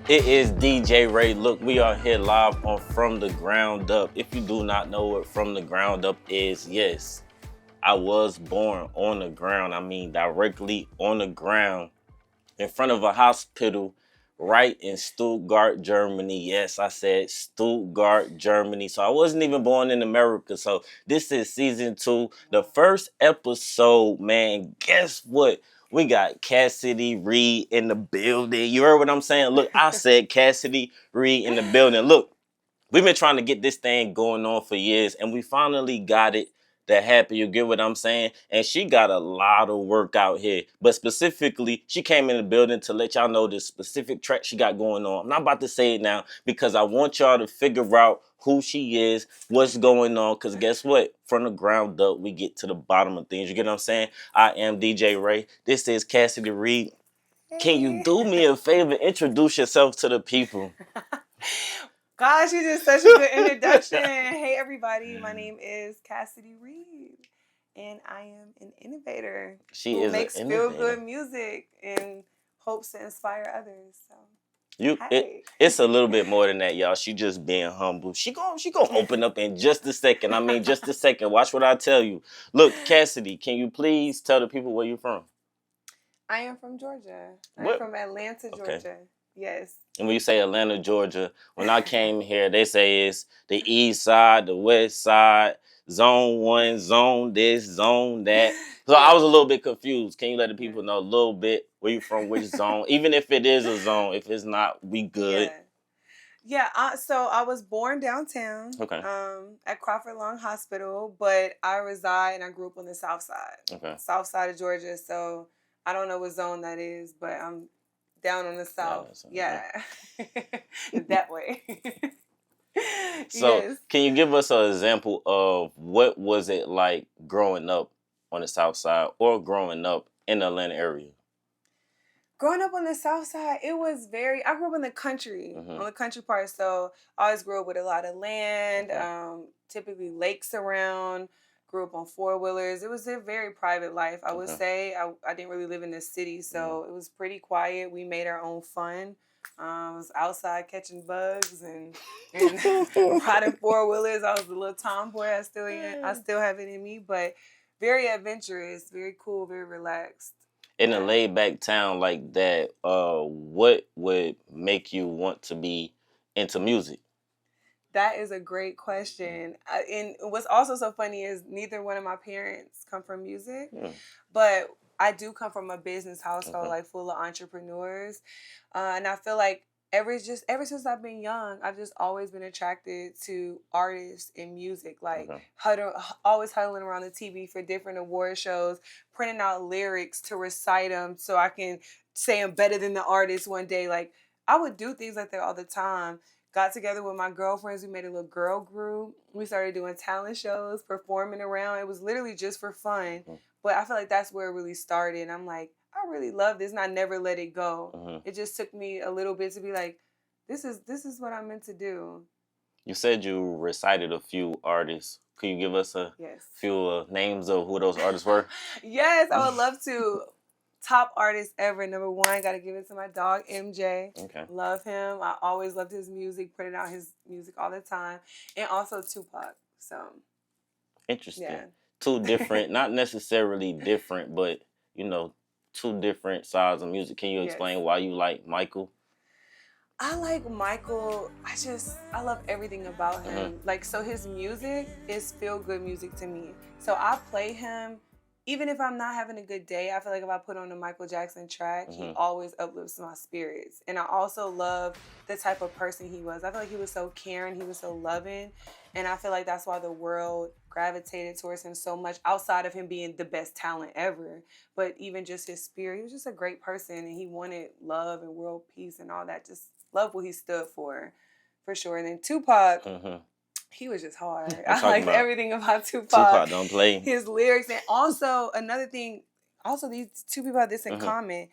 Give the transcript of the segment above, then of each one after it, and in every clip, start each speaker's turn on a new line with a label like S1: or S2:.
S1: It is DJ Ray. Look, we are here live on From the Ground Up. If you do not know what From the Ground Up is, yes, I was born on the ground. I mean, directly on the ground in front of a hospital right in Stuttgart, Germany. Yes, I said Stuttgart, Germany. So I wasn't even born in America. So this is season 2, the first episode, man. Guess what? We got Cassidy Reid in the building. You heard what I'm saying? Look, I said Cassidy Reid in the building. Look, we've been trying to get this thing going on for years, and we finally got it to happen. You get what I'm saying? And she got a lot of work out here. But specifically, she came in the building to let y'all know the specific track she got going on. I'm not about to say it now because I want y'all to figure out who she is, what's going on. Because guess what? From the ground up, we get to the bottom of things. You get what I'm saying? I am DJ Ray. This is Cassidy Reid. Can you do me a favor? Introduce yourself to the people.
S2: Gosh, you did such a good introduction. Hey, everybody. My name is Cassidy Reid, and I am an innovator who makes feel-good music and hopes to inspire others. So,
S1: it's a little bit more than that, y'all. She just being humble. She gonna open up in just a second. I mean, just a second. Watch what I tell you. Look, Cassidy, can you please tell the people where you're from?
S2: I am from Georgia. I'm from Atlanta, Georgia. Okay. Yes.
S1: And when you say Atlanta, Georgia, when I came here, they say it's the east side, the west side, zone 1, zone this, zone that. So I was a little bit confused. Can you let the people know a little bit where you from, which zone? Even if it is a zone, if it's not, we good.
S2: Yeah. So I was born downtown.
S1: Okay.
S2: At Crawford Long Hospital, but I reside and I grew up on the south side.
S1: Okay.
S2: South side of Georgia. So I don't know what zone that is, but I'm down on the south. Yeah. That way.
S1: So,
S2: yes.
S1: Can you give us an example of what was it like growing up on the south side or growing up in the Atlanta area?
S2: Growing up on the south side, it was I grew up in the country, on the country part. So I always grew up with a lot of land, typically lakes around. Grew up on 4-wheelers. It was a very private life. I would say I didn't really live in the city, so it was pretty quiet. We made our own fun. I was outside catching bugs and riding 4-wheelers. I was a little tomboy. I still have it in me, but very adventurous, very cool, very relaxed.
S1: In a laid back town like that, what would make you want to be into music?
S2: That is a great question. And what's also so funny is neither one of my parents come from music, but I do come from a business household, like full of entrepreneurs. And I feel like ever since I've been young, I've just always been attracted to artists and music, like always huddling around the TV for different award shows, printing out lyrics to recite them so I can say I'm better than the artist one day. Like I would do things like that all the time. Got together with my girlfriends. We made a little girl group. We started doing talent shows, performing around. It was literally just for fun. But I feel like that's where it really started. I'm like, I really love this, and I never let it go. It just took me a little bit to be like, this is what I'm meant to do.
S1: You said you recited a few artists. Could you give us a few names of who those artists were?
S2: Yes, I would love to. Top artist ever, number 1, got to give it to my dog, MJ.
S1: Okay.
S2: Love him. I always loved his music, putting out his music all the time. And also Tupac. So.
S1: Interesting.
S2: Yeah.
S1: 2 different, not necessarily different, but, 2 different sides of music. Can you explain why you like Michael?
S2: I like Michael. I love everything about him. Like, so his music is feel-good music to me. So I play him. Even if I'm not having a good day, I feel like if I put on a Michael Jackson track, he always uplifts my spirits. And I also love the type of person he was. I feel like he was so caring, he was so loving. And I feel like that's why the world gravitated towards him so much, outside of him being the best talent ever. But even just his spirit, he was just a great person, and he wanted love and world peace and all that. Just love what he stood for sure. And then Tupac... He was just hard. I liked everything about Tupac.
S1: Tupac don't play.
S2: His lyrics. And also, another thing, these 2 people have this in common.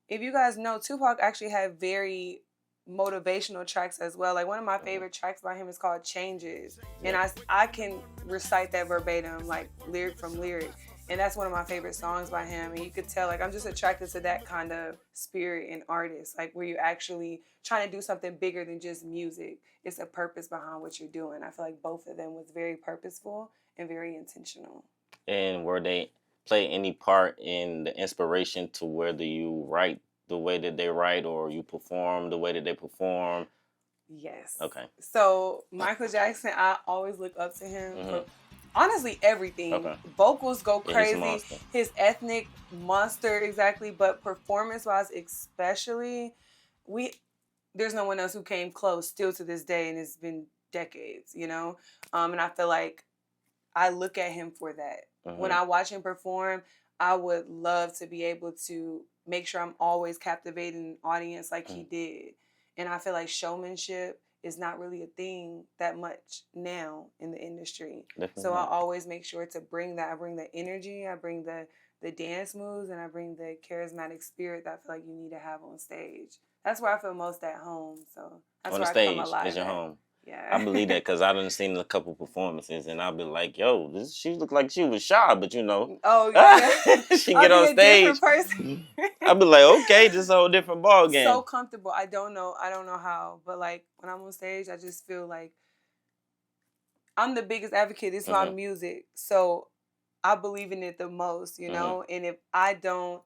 S2: If you guys know, Tupac actually had very motivational tracks as well. Like, one of my favorite tracks by him is called Changes. And I can recite that verbatim, like lyric from lyric. And that's one of my favorite songs by him. And you could tell, like, I'm just attracted to that kind of spirit in artists, like where you're actually trying to do something bigger than just music. It's a purpose behind what you're doing. I feel like both of them was very purposeful and very intentional.
S1: And were they play any part in the inspiration to whether you write the way that they write or you perform the way that they perform?
S2: Yes.
S1: Okay.
S2: So Michael Jackson, I always look up to him for honestly everything. Okay. Vocals go crazy. His ethnic monster, exactly. But performance-wise, especially, there's no one else who came close still to this day, and it's been decades, you know? And I feel like I look at him for that. When I watch him perform, I would love to be able to make sure I'm always captivating an audience like he did. And I feel like showmanship is not really a thing that much now in the industry. Definitely. So I always make sure to bring that. I bring the energy, I bring the dance moves, and I bring the charismatic spirit that I feel like you need to have on stage. That's where I feel most at home. So that's
S1: on
S2: where
S1: the stage
S2: I come alive
S1: is your
S2: at.
S1: home.
S2: Yeah.
S1: I believe that because I done seen a couple performances and I'll be like, yo, she looked like she was shy, but you know.
S2: Oh, yeah.
S1: She get on stage. I'll be like, okay, this is a whole different ball game.
S2: So comfortable. I don't know how, but like when I'm on stage, I just feel like I'm the biggest advocate. It's my music. So I believe in it the most, you know? And if I don't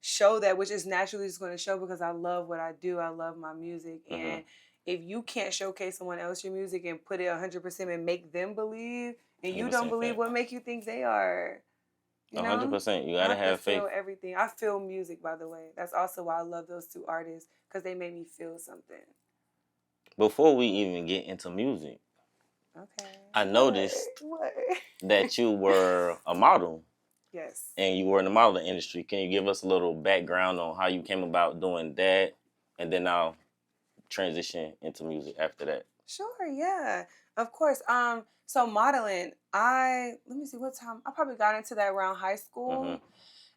S2: show that, which is naturally just going to show because I love what I do, I love my music. And if you can't showcase someone else your music and put it 100% and make them believe, and you don't believe, what make you think they are? You know?
S1: 100%. You gotta have faith.
S2: I feel everything. I feel music, by the way. That's also why I love those two artists, because they made me feel something.
S1: Before we even get into music, I noticed that you were a model.
S2: Yes.
S1: And you were in the modeling industry. Can you give us a little background on how you came about doing that? And then I'll transition into music after that.
S2: Sure, yeah. Of course. So modeling, let me see what time. I probably got into that around high school.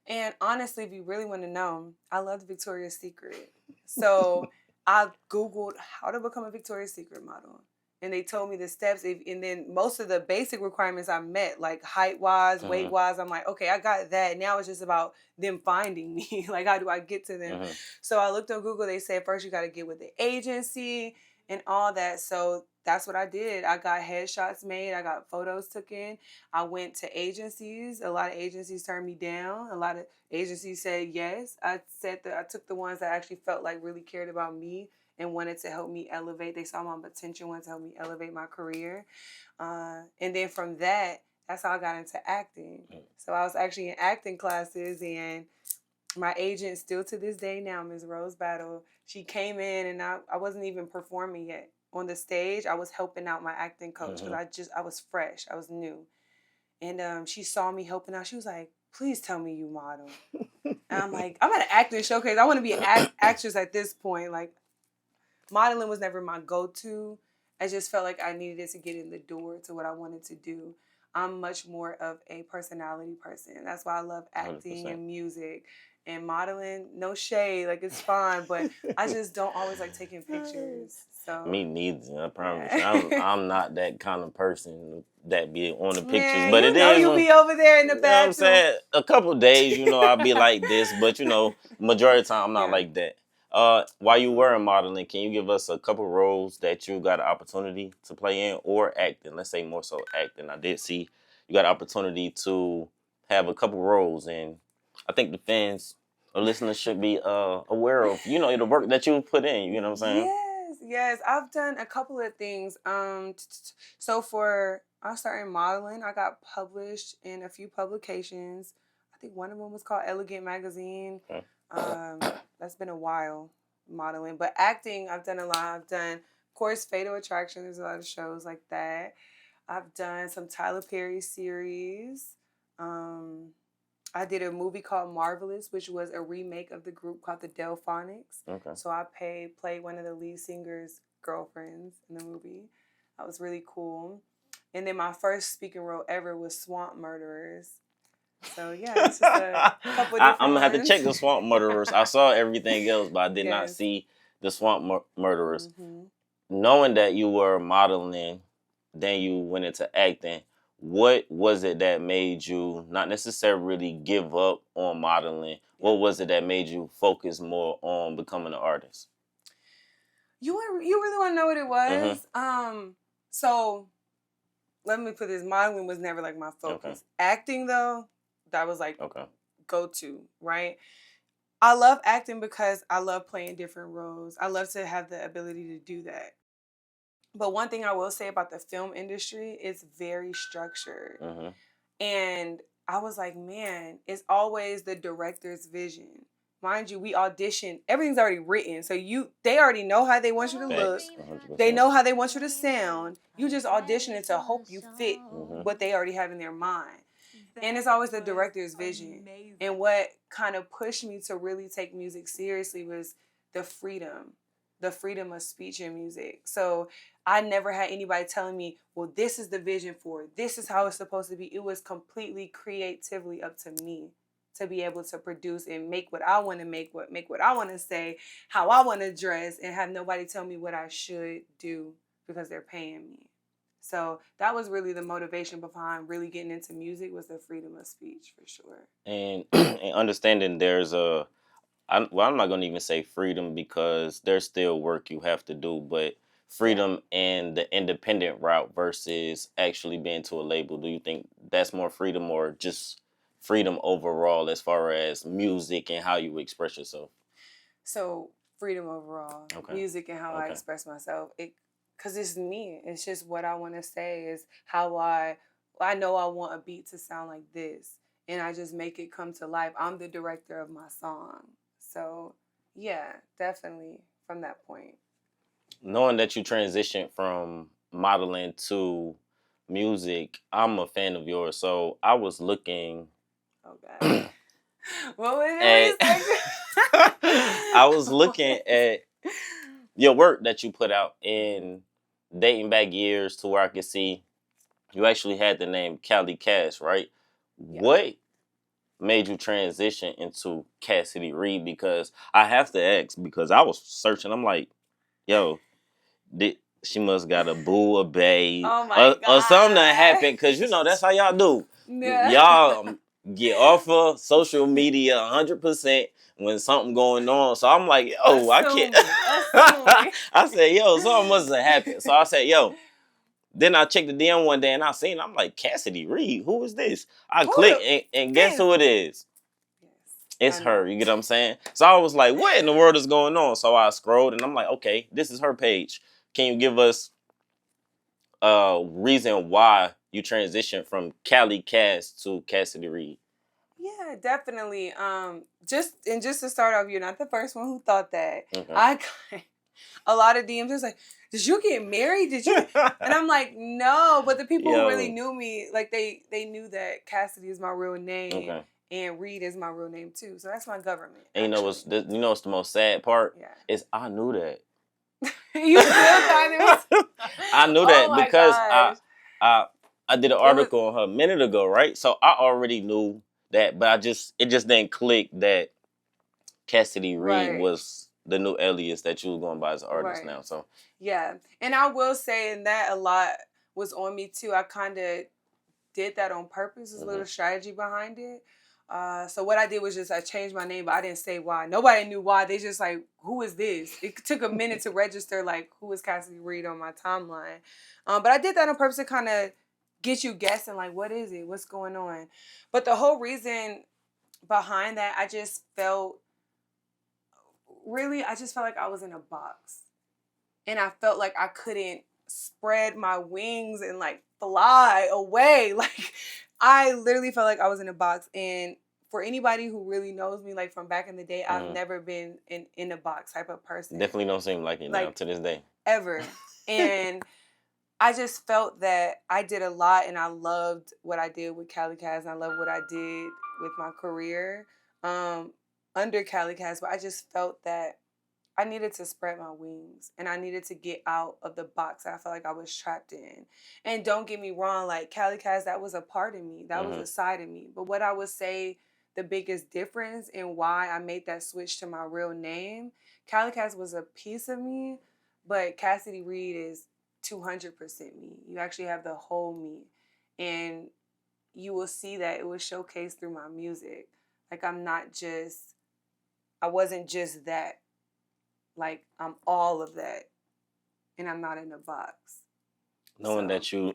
S2: And honestly, if you really want to know, I loved Victoria's Secret. So I Googled how to become a Victoria's Secret model. And they told me the steps. And then most of the basic requirements I met, like height-wise, weight-wise, I'm like, okay, I got that. Now it's just about them finding me. Like, how do I get to them? So I looked on Google. They said, first you got to get with the agency and all that. So that's what I did. I got headshots made. I got photos taken. I went to agencies. A lot of agencies turned me down. A lot of agencies said yes. I took the ones that actually felt like really cared about me and wanted to help me elevate. They saw my potential, wanted to help me elevate my career. And then from that, that's how I got into acting. So I was actually in acting classes, and my agent, still to this day now, Ms. Rose Battle, she came in, and I wasn't even performing yet. On the stage, I was helping out my acting coach because I was fresh. I was new. And she saw me helping out. She was like, please tell me you model. And I'm like, I'm at an acting showcase. I want to be an actress at this point. Like, modeling was never my go-to. I just felt like I needed it to get in the door to what I wanted to do. I'm much more of a personality person. That's why I love acting 100%. And music. And modeling, no shade, like it's fine, but I just don't always like taking pictures. So
S1: me neither, I promise. I'm not that kind of person that be on the pictures.
S2: Man,
S1: but
S2: you know you be over there in the bathroom. You know what I'm
S1: saying? A couple of days, I'll be like this, but majority of the time I'm not like that. While you were in modeling, can you give us a couple roles that you got an opportunity to play in, or acting? Let's say more so acting. I did see you got an opportunity to have a couple roles, and I think the fans or listeners should be aware of, the work that you put in. You know what I'm saying?
S2: Yes. I've done a couple of things. So I started modeling. I got published in a few publications. I think one of them was called Elegant Magazine. Okay. That's been a while, modeling. But acting, I've done a lot. I've done, of course, Fatal Attraction. There's a lot of shows like that. I've done some Tyler Perry series. I did a movie called Marvelous, which was a remake of the group called the Delphonics. Okay. So I played one of the lead singer's girlfriends in the movie. That was really cool. And then my first speaking role ever was Swamp Murderers. So yeah, it's just a couple different
S1: I'm going to have to
S2: ones.
S1: check the Swamp Murderers. I saw everything else, but I did not see the Swamp Murderers. Knowing that you were modeling, then you went into acting, what was it that made you not necessarily give up on modeling? What was it that made you focus more on becoming an artist?
S2: You really want to know what it was? So let me put this: modeling was never like my focus. Okay. Acting, though, that was like go to, right? I love acting because I love playing different roles. I love to have the ability to do that. But one thing I will say about the film industry, it's very structured. And I was like, man, it's always the director's vision. Mind you, we audition. Everything's already written. So they already know how they want you to look. 100%. They know how they want you to sound. You just audition it to hope you fit what they already have in their mind. And it's always the director's vision. And what kind of pushed me to really take music seriously was the freedom of speech in music. So I never had anybody telling me, well, this is the vision for it. This is how it's supposed to be. It was completely creatively up to me to be able to produce and make what I want to make what I want to say, how I want to dress, and have nobody tell me what I should do because they're paying me. So that was really the motivation behind really getting into music, was the freedom of speech, for sure.
S1: And understanding there's I'm not going to even say freedom, because there's still work you have to do, but freedom and the independent route versus actually being to a label. Do you think that's more freedom, or just freedom overall as far as music and how you express yourself?
S2: So freedom overall, music and how I express myself. Because it's me. It's just what I want to say, is how I know I want a beat to sound like this, and I just make it come to life. I'm the director of my song. So, yeah, definitely from that point.
S1: Knowing that you transitioned from modeling to music, I'm a fan of yours. So I was looking.
S2: Oh, God. What was it?
S1: I was looking at your work that you put out in dating back years to where I could see you actually had the name Cali Cass, right? Yeah. What made you transition into Cassidy Reid? Because I have to ask, because I was searching. I'm like, yo, she must got a boo, a babe, or something that happened. Because, that's how y'all do. Yeah. Y'all get off of social media 100% when something going on. So I'm like, yo, I can't. I said, yo, something must have happened. So I said, yo. Then I checked the DM one day and I seen, I'm like, Cassidy Reid, who is this? I click and guess who it is? It's her. You get what I'm saying? So I was like, what in the world is going on? So I scrolled and I'm like, okay, this is her page. Can you give us a reason why you transitioned from Cali Cass to Cassidy Reid?
S2: Yeah, definitely. Just to start off, you're not the first one who thought that. I got a lot of DMs. It's like, did you get married? Did you? And I'm like, no. But the people who really knew me, like they knew that Cassidy is my real name, and Reid is my real name too. So that's my government.
S1: And what's the most sad part? Yeah. Is I knew that.
S2: You still thought it was?
S1: I knew that because I did an article on her a minute ago, right? So I already knew that, but it just didn't click that Cassidy Reid was the new alias that you was going by as an artist now. So
S2: yeah, and I will say, and that a lot was on me too. I kind of did that on purpose. There's a little strategy behind it. So what I did was just I changed my name, but I didn't say why. Nobody knew why. They just like, who is this? It took a minute to register, like, who is Cassidy Reid on my timeline. But I did that on purpose to kind of get you guessing, like, what is it? What's going on? But the whole reason behind that, I just felt like I was in a box. And I felt like I couldn't spread my wings and like fly away. Like I literally felt like I was in a box. And for anybody who really knows me, like from back in the day, I've never been in a box type of person.
S1: Definitely don't seem like it now to this day.
S2: Ever. And I just felt that I did a lot, and I loved what I did with Cali Cass, and I loved what I did with my career under Cali Cass. But I just felt that I needed to spread my wings, and I needed to get out of the box that I felt like I was trapped in. And don't get me wrong, like Cali Cass, that was a part of me. That was a side of me. But what I would say the biggest difference and why I made that switch to my real name, Cali Cass was a piece of me, but Cassidy Reid is 200% me. You actually have the whole me. And you will see that it was showcased through my music. Like, I wasn't just that. Like, I'm all of that. And I'm not in a box.
S1: Knowing that you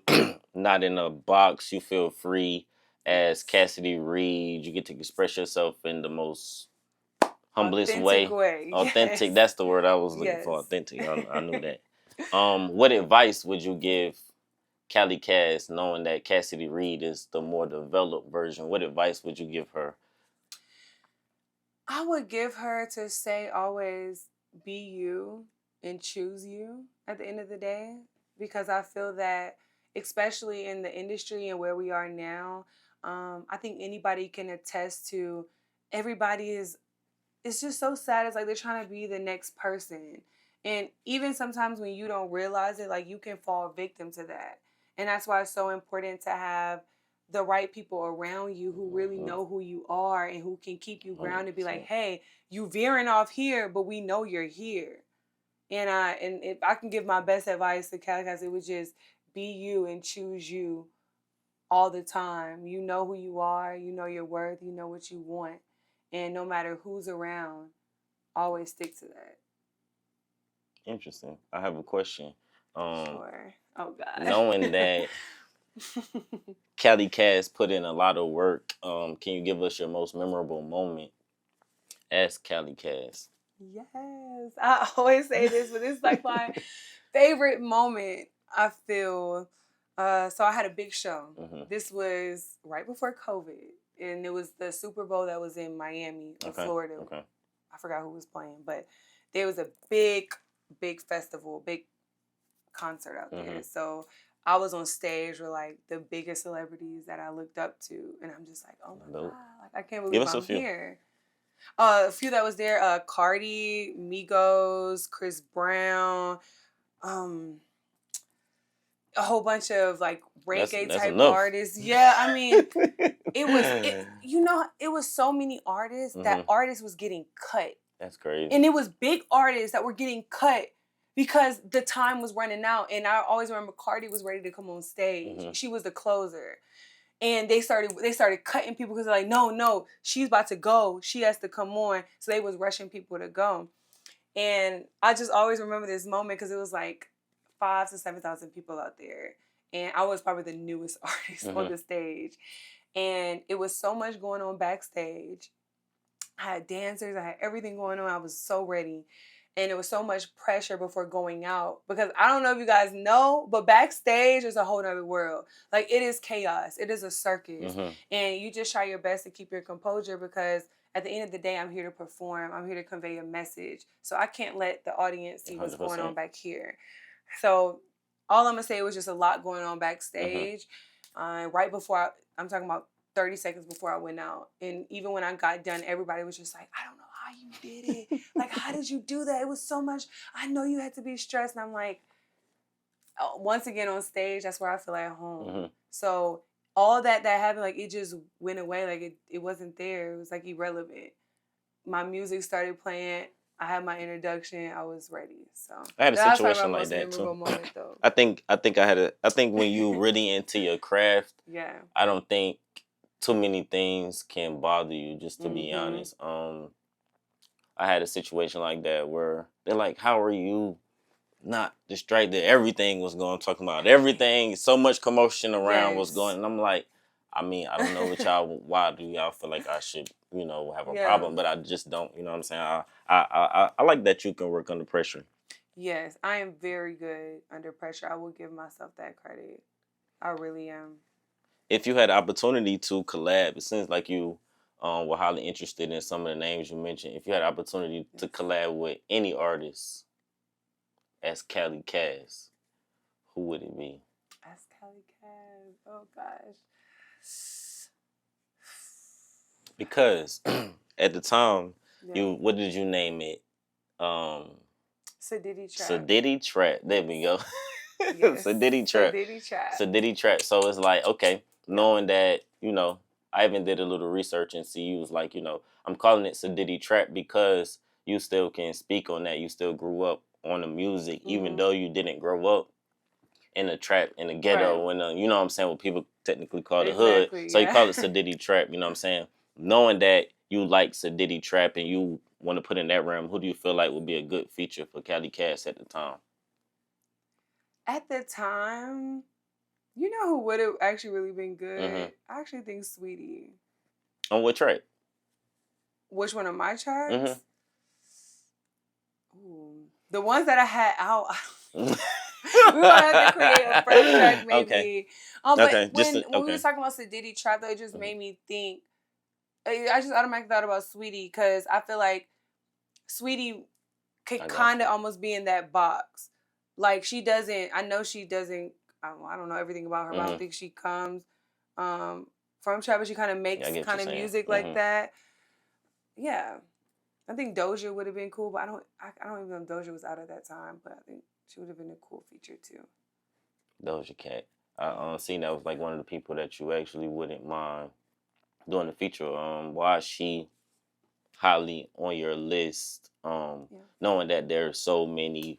S1: not in a box, you feel free as Cassidy Reid. You get to express yourself in the most humblest way. Authentic. Yes. That's the word I was looking for. Authentic. I knew that. What advice would you give Callie Cass, knowing that Cassidy Reid is the more developed version? What advice would you give her?
S2: I would give her to say always be you and choose you at the end of the day, because I feel that, especially in the industry and where we are now, I think anybody can attest to everybody it's just so sad. It's like they're trying to be the next person. And even sometimes when you don't realize it, like, you can fall victim to that. And that's why it's so important to have the right people around you who really know who you are and who can keep you grounded. Be like, hey, you veering off here, but we know you're here. And if I can give my best advice to Callie, it would just be you and choose you all the time. You know who you are. You know your worth. You know what you want. And no matter who's around, always stick to that.
S1: Interesting. I have a question.
S2: Sure. Oh, God.
S1: Knowing that Callie Cass put in a lot of work, can you give us your most memorable moment as Callie Cass?
S2: Yes. I always say this, but it's like my favorite moment, I feel. So I had a big show. Mm-hmm. This was right before COVID. And it was the Super Bowl that was in Miami, in Florida. Okay. I forgot who was playing, but there was a big festival, big concert out there. So I was on stage with like the biggest celebrities that I looked up to, and I'm just like, oh my God, like, I can't believe I'm here. A few that was there: Cardi, Migos, Chris Brown, a whole bunch of like reggae type artists. Yeah, I mean, it was so many artists that artists was getting cut.
S1: That's crazy.
S2: And it was big artists that were getting cut because the time was running out. And I always remember Cardi was ready to come on stage. She was the closer. And they started cutting people because they're like, no, she's about to go. She has to come on. So they was rushing people to go. And I just always remember this moment because it was like 5,000 to 7,000 people out there. And I was probably the newest artist on the stage. And it was so much going on backstage. I had dancers. I had everything going on. I was so ready. And it was so much pressure before going out. Because I don't know if you guys know, but backstage is a whole nother world. Like, it is chaos. It is a circus. And you just try your best to keep your composure because at the end of the day, I'm here to perform. I'm here to convey a message. So I can't let the audience see what's 100%. Going on back here. So all I'm going to say was just a lot going on backstage. Right before, I'm talking about 30 seconds before I went out. And even when I got done, everybody was just like, I don't know how you did it. Like, how did you do that? It was so much. I know you had to be stressed. And I'm like, once again on stage, that's where I feel at home. So all that happened, like, it just went away. Like, it wasn't there. It was like irrelevant. My music started playing. I had my introduction. I was ready. So
S1: I had a situation like that too.
S2: Moment, though.
S1: I think when you really into your craft, I don't think too many things can bother you, just to be honest. I had a situation like that where they're like, how are you not distracted? Everything was going, talking about everything, so much commotion around what's going. And I'm like, I mean, I don't know what y'all, why do y'all feel like I should, have a problem? But I just don't, you know what I'm saying? I like that you can work under pressure.
S2: Yes, I am very good under pressure. I will give myself that credit. I really am.
S1: If you had the opportunity to collab, it seems like you were highly interested in some of the names you mentioned. If you had the opportunity to collab with any artist as Callie Cass, who would it be?
S2: As Callie Cass, oh gosh.
S1: Because at the time, what did you name it?
S2: Saweetie Trap.
S1: Saweetie Trap. There we go.
S2: Yes.
S1: Saweetie Trap. Saweetie Trap. So it's like, okay, knowing that, I even did a little research and see you was like, I'm calling it Saweetie Trap because you still can speak on that. You still grew up on the music, even though you didn't grow up in the trap, in the ghetto,
S2: Right.
S1: when you know what I'm saying, what people technically call the hood. So you
S2: Yeah.
S1: call it Saweetie trap, you know what I'm saying? Knowing that you like Saweetie trap and you want to put in that realm, who do you feel like would be a good feature for Cali Cass at the time?
S2: At the time, you know who would have actually really been good?
S1: Mm-hmm.
S2: I actually think Saweetie.
S1: On what track?
S2: Which one of my tracks?
S1: Mm-hmm.
S2: Ooh, the ones that I had out. We might have to create a fresh track, maybe.
S1: Okay.
S2: But
S1: Okay.
S2: when we was talking about Saweetie trap, though, it just made me think. I just automatically thought about Saweetie because I feel like Saweetie could kind of almost be in that box. Like she doesn't. I know she doesn't. I don't know everything about her, but I don't think she comes from trap, but she kind of makes kind of music like that. Yeah. I think Doja would have been cool, but I don't even know if Doja was out at that time, but I think she would have been a cool feature too.
S1: Doja Cat. I seen that was like one of the people that you actually wouldn't mind doing the feature. Why is she highly on your list? Knowing that there are so many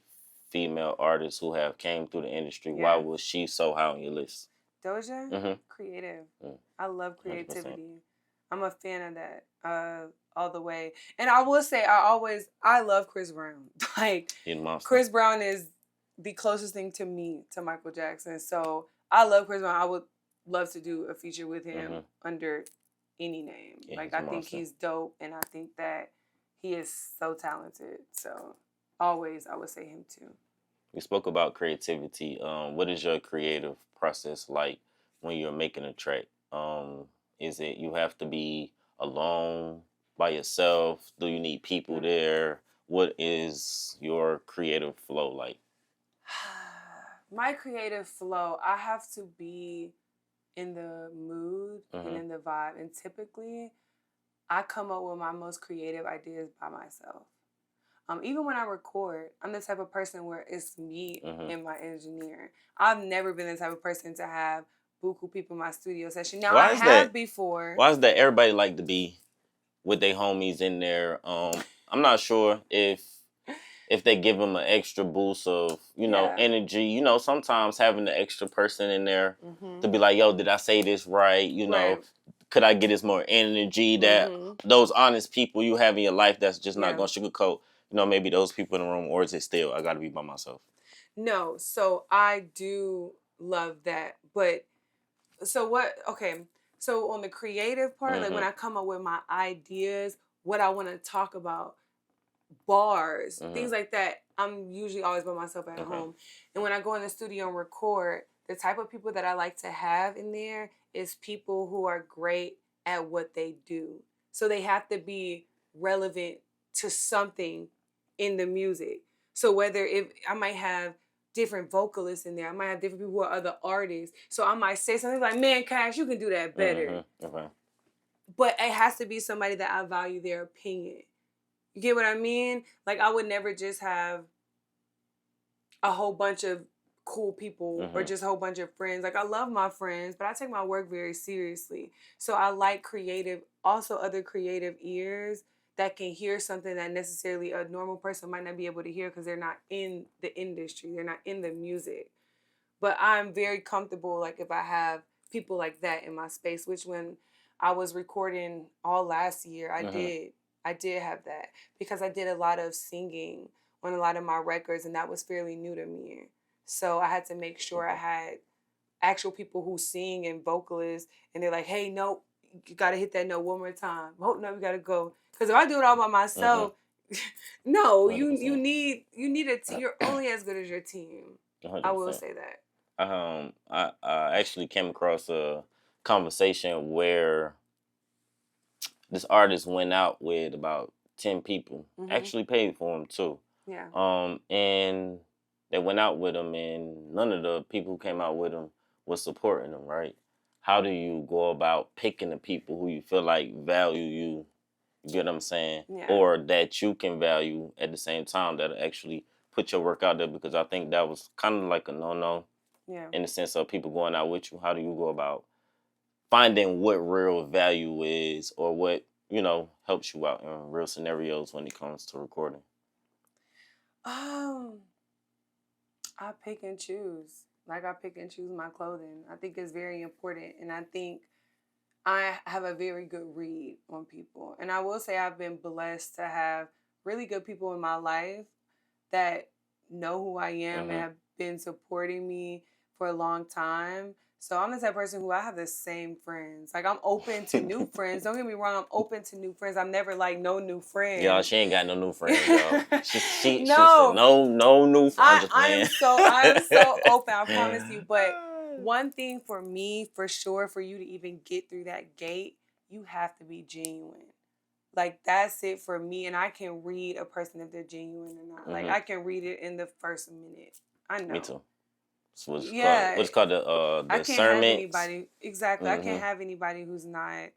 S1: female artists who have came through the industry, why was she so high on your list?
S2: Doja? Creative. I love creativity. 100%. I'm a fan of that. All the way. And I will say I love Chris Brown. Like Chris Brown is the closest thing to me to Michael Jackson. So I love Chris Brown. I would love to do a feature with him under any name. Yeah, like I think he's dope and I think that he is so talented. So always I would say him too.
S1: We spoke about creativity. What is your creative process like when you're making a track? Is it you have to be alone by yourself? Do you need people there? What is your creative flow like?
S2: My creative flow, I have to be in the mood and in the vibe. And typically, I come up with my most creative ideas by myself. Even when I record, I'm the type of person where it's me and my engineer. I've never been the type of person to have buku people in my studio session. Now, I have before.
S1: Why is that everybody like to be with their homies in there? I'm not sure if they give them an extra boost of, energy. You know, sometimes having the extra person in there to be like, yo, did I say this right? You know, could I get this more energy that those honest people you have in your life that's just not going to sugarcoat, maybe those people in the room, or is it still, I got to be by myself?
S2: No, so I do love that. But, so on the creative part, like when I come up with my ideas, what I want to talk about, bars, things like that, I'm usually always by myself at home. And when I go in the studio and record, the type of people that I like to have in there is people who are great at what they do. So they have to be relevant to something in the music. So whether if I might have different vocalists in there, I might have different people who are other artists. So I might say something like, man, Cash, you can do that better. But it has to be somebody that I value their opinion. You get what I mean? Like, I would never just have a whole bunch of cool people or just a whole bunch of friends. Like, I love my friends, but I take my work very seriously. So I like other creative ears that can hear something that necessarily a normal person might not be able to hear because they're not in the industry. They're not in the music. But I'm very comfortable, like, if I have people like that in my space, which when I was recording all last year, I did have that because I did a lot of singing on a lot of my records and that was fairly new to me. So I had to make sure I had actual people who sing and vocalists and they're like, hey, no, you got to hit that note one more time. Oh, no, you got to go. Because if I do it all by myself, no, you need a team. You're only as good as your team. 100%. I will say that.
S1: I actually came across a conversation where this artist went out with about 10 people, actually paid for him too.
S2: Yeah.
S1: And they went out with him and none of the people who came out with him was supporting him, right? How do you go about picking the people who you feel like value you, you get what I'm saying? Yeah. Or that you can value at the same time that actually put your work out there? Because I think that was kind of like a no-no in the sense of people going out with you. How do you go about finding what real value is or what, helps you out in real scenarios when it comes to recording?
S2: I pick and choose. Like I pick and choose my clothing. I think it's very important. And I think I have a very good read on people. And I will say I've been blessed to have really good people in my life that know who I am and have been supporting me for a long time. So I'm the type of person who I have the same friends. Like I'm open to new friends. Don't get me wrong, I'm open to new friends. I'm never like no new friends.
S1: Y'all, she ain't got no new friends, y'all. She
S2: no,
S1: said no new friends.
S2: I'm so open, I promise you. But one thing for me, for sure, for you to even get through that gate, you have to be genuine. Like that's it for me, and I can read a person if they're genuine or not. Like I can read it in the first minute. I know.
S1: Me too. So what's called the
S2: I can't
S1: discernment.
S2: have anybody exactly. I can't have anybody who's not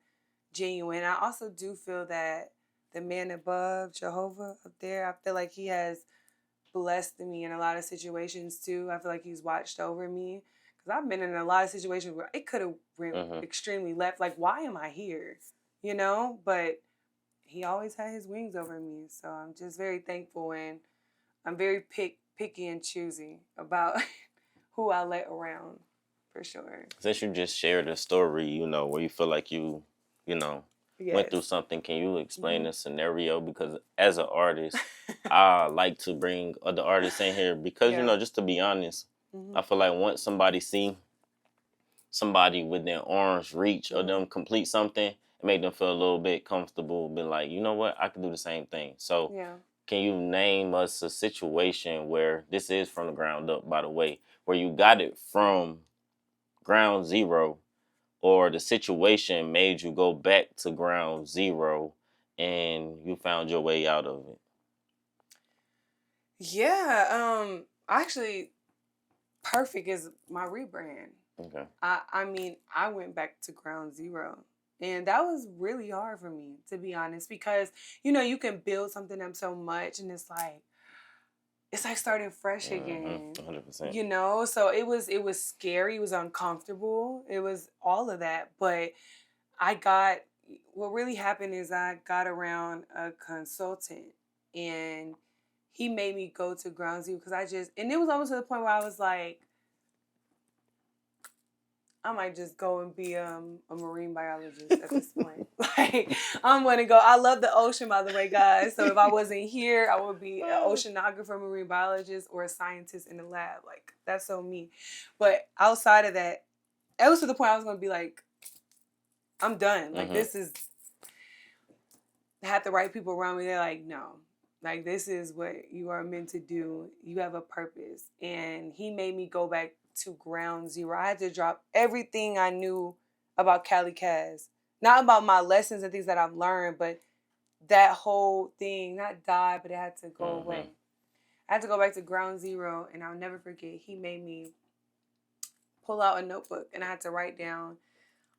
S2: genuine. I also do feel that the man above, Jehovah up there, I feel like he has blessed me in a lot of situations too. I feel like he's watched over me because I've been in a lot of situations where it could have went extremely left. Like, why am I here? You know, but he always had his wings over me. So I'm just very thankful, and I'm very picky and choosy about who I let around, for sure.
S1: Since you just shared a story, you know, where you feel like you went through something, can you explain the scenario? Because as an artist, I like to bring other artists in here because, you know, just to be honest, I feel like once somebody see somebody within arm's reach of them complete something, it make them feel a little bit comfortable, be like, you know what, I can do the same thing. So can you name us a situation where this is from the ground up, by the way, where you got it from ground zero, or the situation made you go back to ground zero and you found your way out of it?
S2: Yeah, actually, Perfect is my rebrand.
S1: Okay.
S2: I mean, I went back to ground zero. And that was really hard for me, to be honest, because, you know, you can build something up so much and it's like starting fresh again.
S1: 100%.
S2: You know, so it was scary, it was uncomfortable, it was all of that. But what really happened is I got around a consultant and he made me go to ground zero because and it was almost to the point where I was like, I might just go and be a marine biologist at this point. Like, I'm going to go. I love the ocean, by the way, guys. So if I wasn't here, I would be an oceanographer, marine biologist, or a scientist in the lab. Like, that's so me. But outside of that, it was to the point I was going to be like, I'm done. Like, this is, had the right people around me. They're like, no. Like, this is what you are meant to do. You have a purpose. And he made me go back to ground zero. I had to drop everything I knew about Cali Cass. Not about my lessons and things that I've learned, but that whole thing, not die, but it had to go away. I had to go back to ground zero, and I'll never forget, he made me pull out a notebook, and I had to write down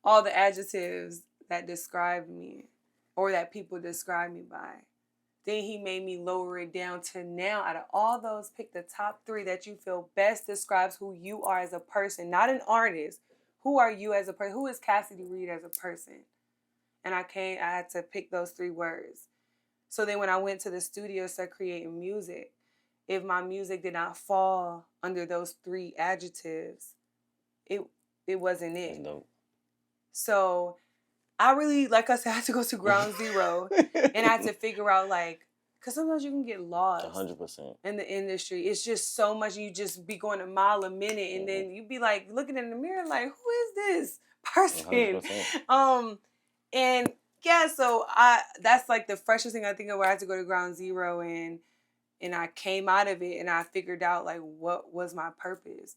S2: all the adjectives that described me or that people describe me by. Then he made me lower it down to now, out of all those, pick the top 3 that you feel best describes who you are as a person, not an artist. Who are you as a person? Who is Cassidy Reid as a person? And I had to pick those 3 words. So then when I went to the studio to start creating music, if my music did not fall under those 3 adjectives, it wasn't it.
S1: No.
S2: So I really, like I said, I had to go to ground zero and I had to figure out, like, because sometimes you can get lost
S1: 100%
S2: in the industry. It's just so much. You just be going a mile a minute and then you be like looking in the mirror like, who is this person? 100%. And yeah, so that's like the freshest thing I think of, where I had to go to ground zero and I came out of it and I figured out like what was my purpose.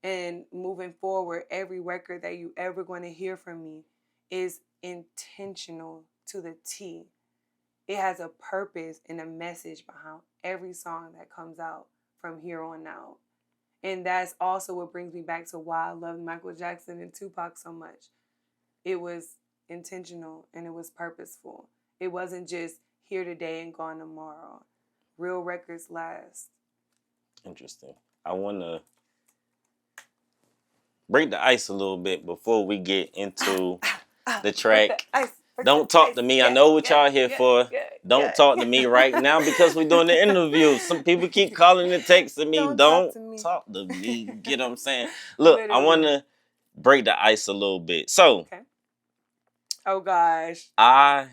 S2: And moving forward, every record that you ever going to hear from me is intentional to the T. It has a purpose and a message behind every song that comes out from here on out. And that's also what brings me back to why I love Michael Jackson and Tupac so much. It was intentional and it was purposeful. It wasn't just here today and gone tomorrow. Real records last.
S1: Interesting. I want to break the ice a little bit before we get into the track Don't talk to me. I know what y'all here for. Don't talk to me right now because we're doing the interview. Some people keep calling and texting me. Don't talk to me. Get what I'm saying? Look, I want to break the ice a little bit. So,
S2: oh gosh,
S1: I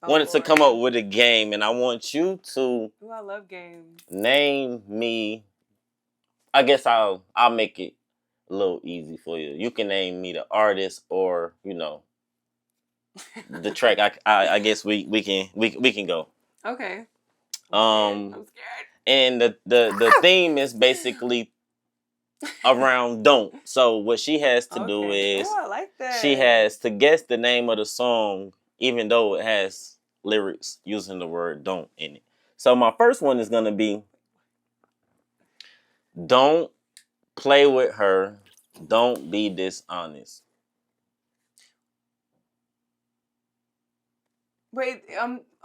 S1: wanted to come up with a game, and I want you to.
S2: Ooh, I love games.
S1: Name me. I guess I'll make it a little easy for you. You can name me the artist, or the track. I guess we can go.
S2: Okay.
S1: I'm scared. And the theme is basically around don't. So what she has to do is
S2: I like that.
S1: She has to guess the name of the song, even though it has lyrics using the word don't in it. So my first one is gonna be don't play with her, don't be dishonest.
S2: Wait,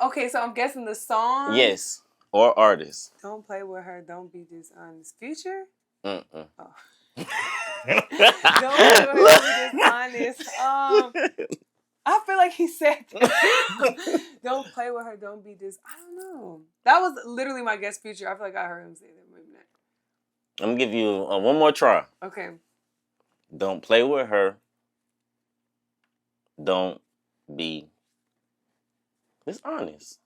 S2: okay, so I'm guessing the song?
S1: Yes, or artist.
S2: Don't play with her, don't be dishonest. Future?
S1: Oh.
S2: Don't play with her, don't be dishonest. I feel like he said that. Don't play with her, don't be dishonest. I don't know. That was literally my guess, Future. I feel like I heard him say that. Maybe not.
S1: I'm going to give you one more try.
S2: Okay.
S1: Don't play with her, don't be dishonest.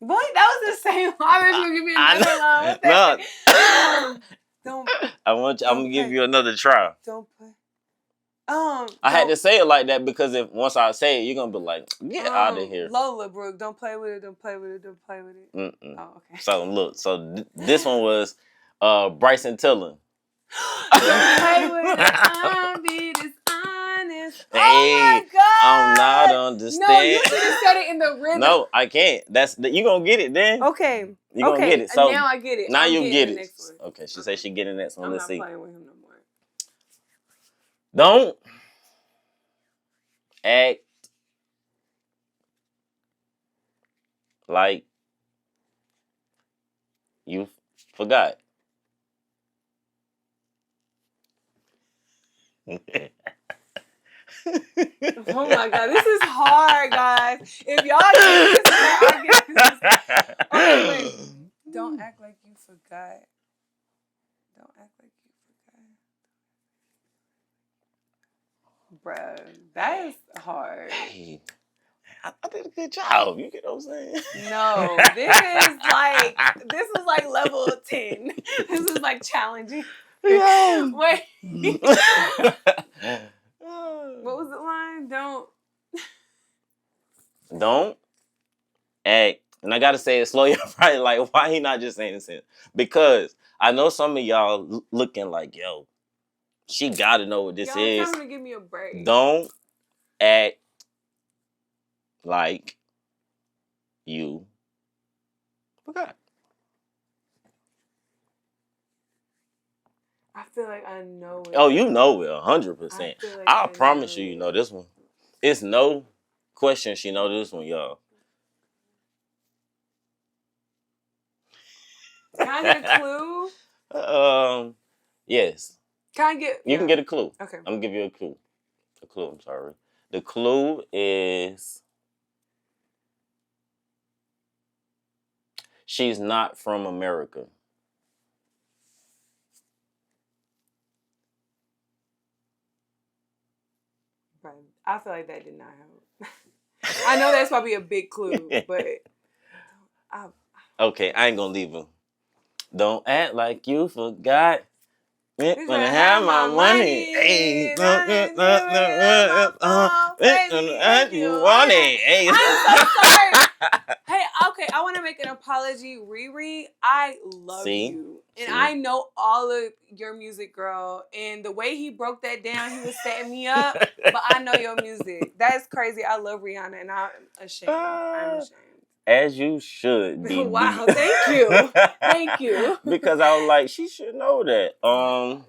S2: Boy, that was the same. I was gonna give me another line. No. I'm
S1: gonna give you another try.
S2: Don't play.
S1: I had to say it like that because if once I say it, you're gonna be like, get out of here.
S2: Lola Brooke, don't play with it, don't play with it, don't play with it.
S1: Mm-mm.
S2: Oh, okay.
S1: So look, this one was Bryson Tiller.
S2: Don't play with it, I'll be dishonest.
S1: Hey,
S2: oh my God!
S1: I'm not understanding.
S2: No, you should have said it in the rhythm.
S1: No, I can't. You gonna get it then.
S2: Okay.
S1: You gonna get it. So
S2: now I get it.
S1: Now you get it. Okay, she said she getting the next one. Let's see.
S2: I'm not playing with him no more.
S1: Don't act like you forgot.
S2: Oh my God, this is hard, guys. If y'all get this, I get this. Okay, wait. Don't act like you forgot. Don't act like you forgot. Bruh, that is hard.
S1: Hey, I did a good job. You get what I'm saying?
S2: No, this is like level 10. This is like challenging.
S1: Yeah.
S2: Wait. What was the line? Don't
S1: act. And I gotta say it slow. You're probably like, why he not just saying this? Because I know some of y'all looking like, yo, she gotta know what this is.
S2: Y'all tell me to give me a break.
S1: Don't act like you forgot.
S2: I feel like I know it.
S1: Oh, you know it 100%. I promise you know this one. It's no question she know this one, y'all.
S2: Can I get a clue?
S1: Yes.
S2: Can I get?
S1: You can get a clue.
S2: Okay.
S1: I'm gonna give you a clue. I'm sorry. The clue is she's not from America.
S2: I feel like that did not help. I know that's probably a big clue, but
S1: okay, I ain't gonna leave him. Don't act like you forgot. When I have my money, hey, you want it. Hey.
S2: I'm so sorry. Hey, okay, I want to make an apology. Riri, I love you. And I know all of your music, girl. And the way he broke that down, he was setting me up. But I know your music. That's crazy. I love Rihanna, and I'm ashamed. I'm ashamed.
S1: As you should be.
S2: Wow, thank you. Thank you.
S1: Because I was like, she should know that.
S2: God.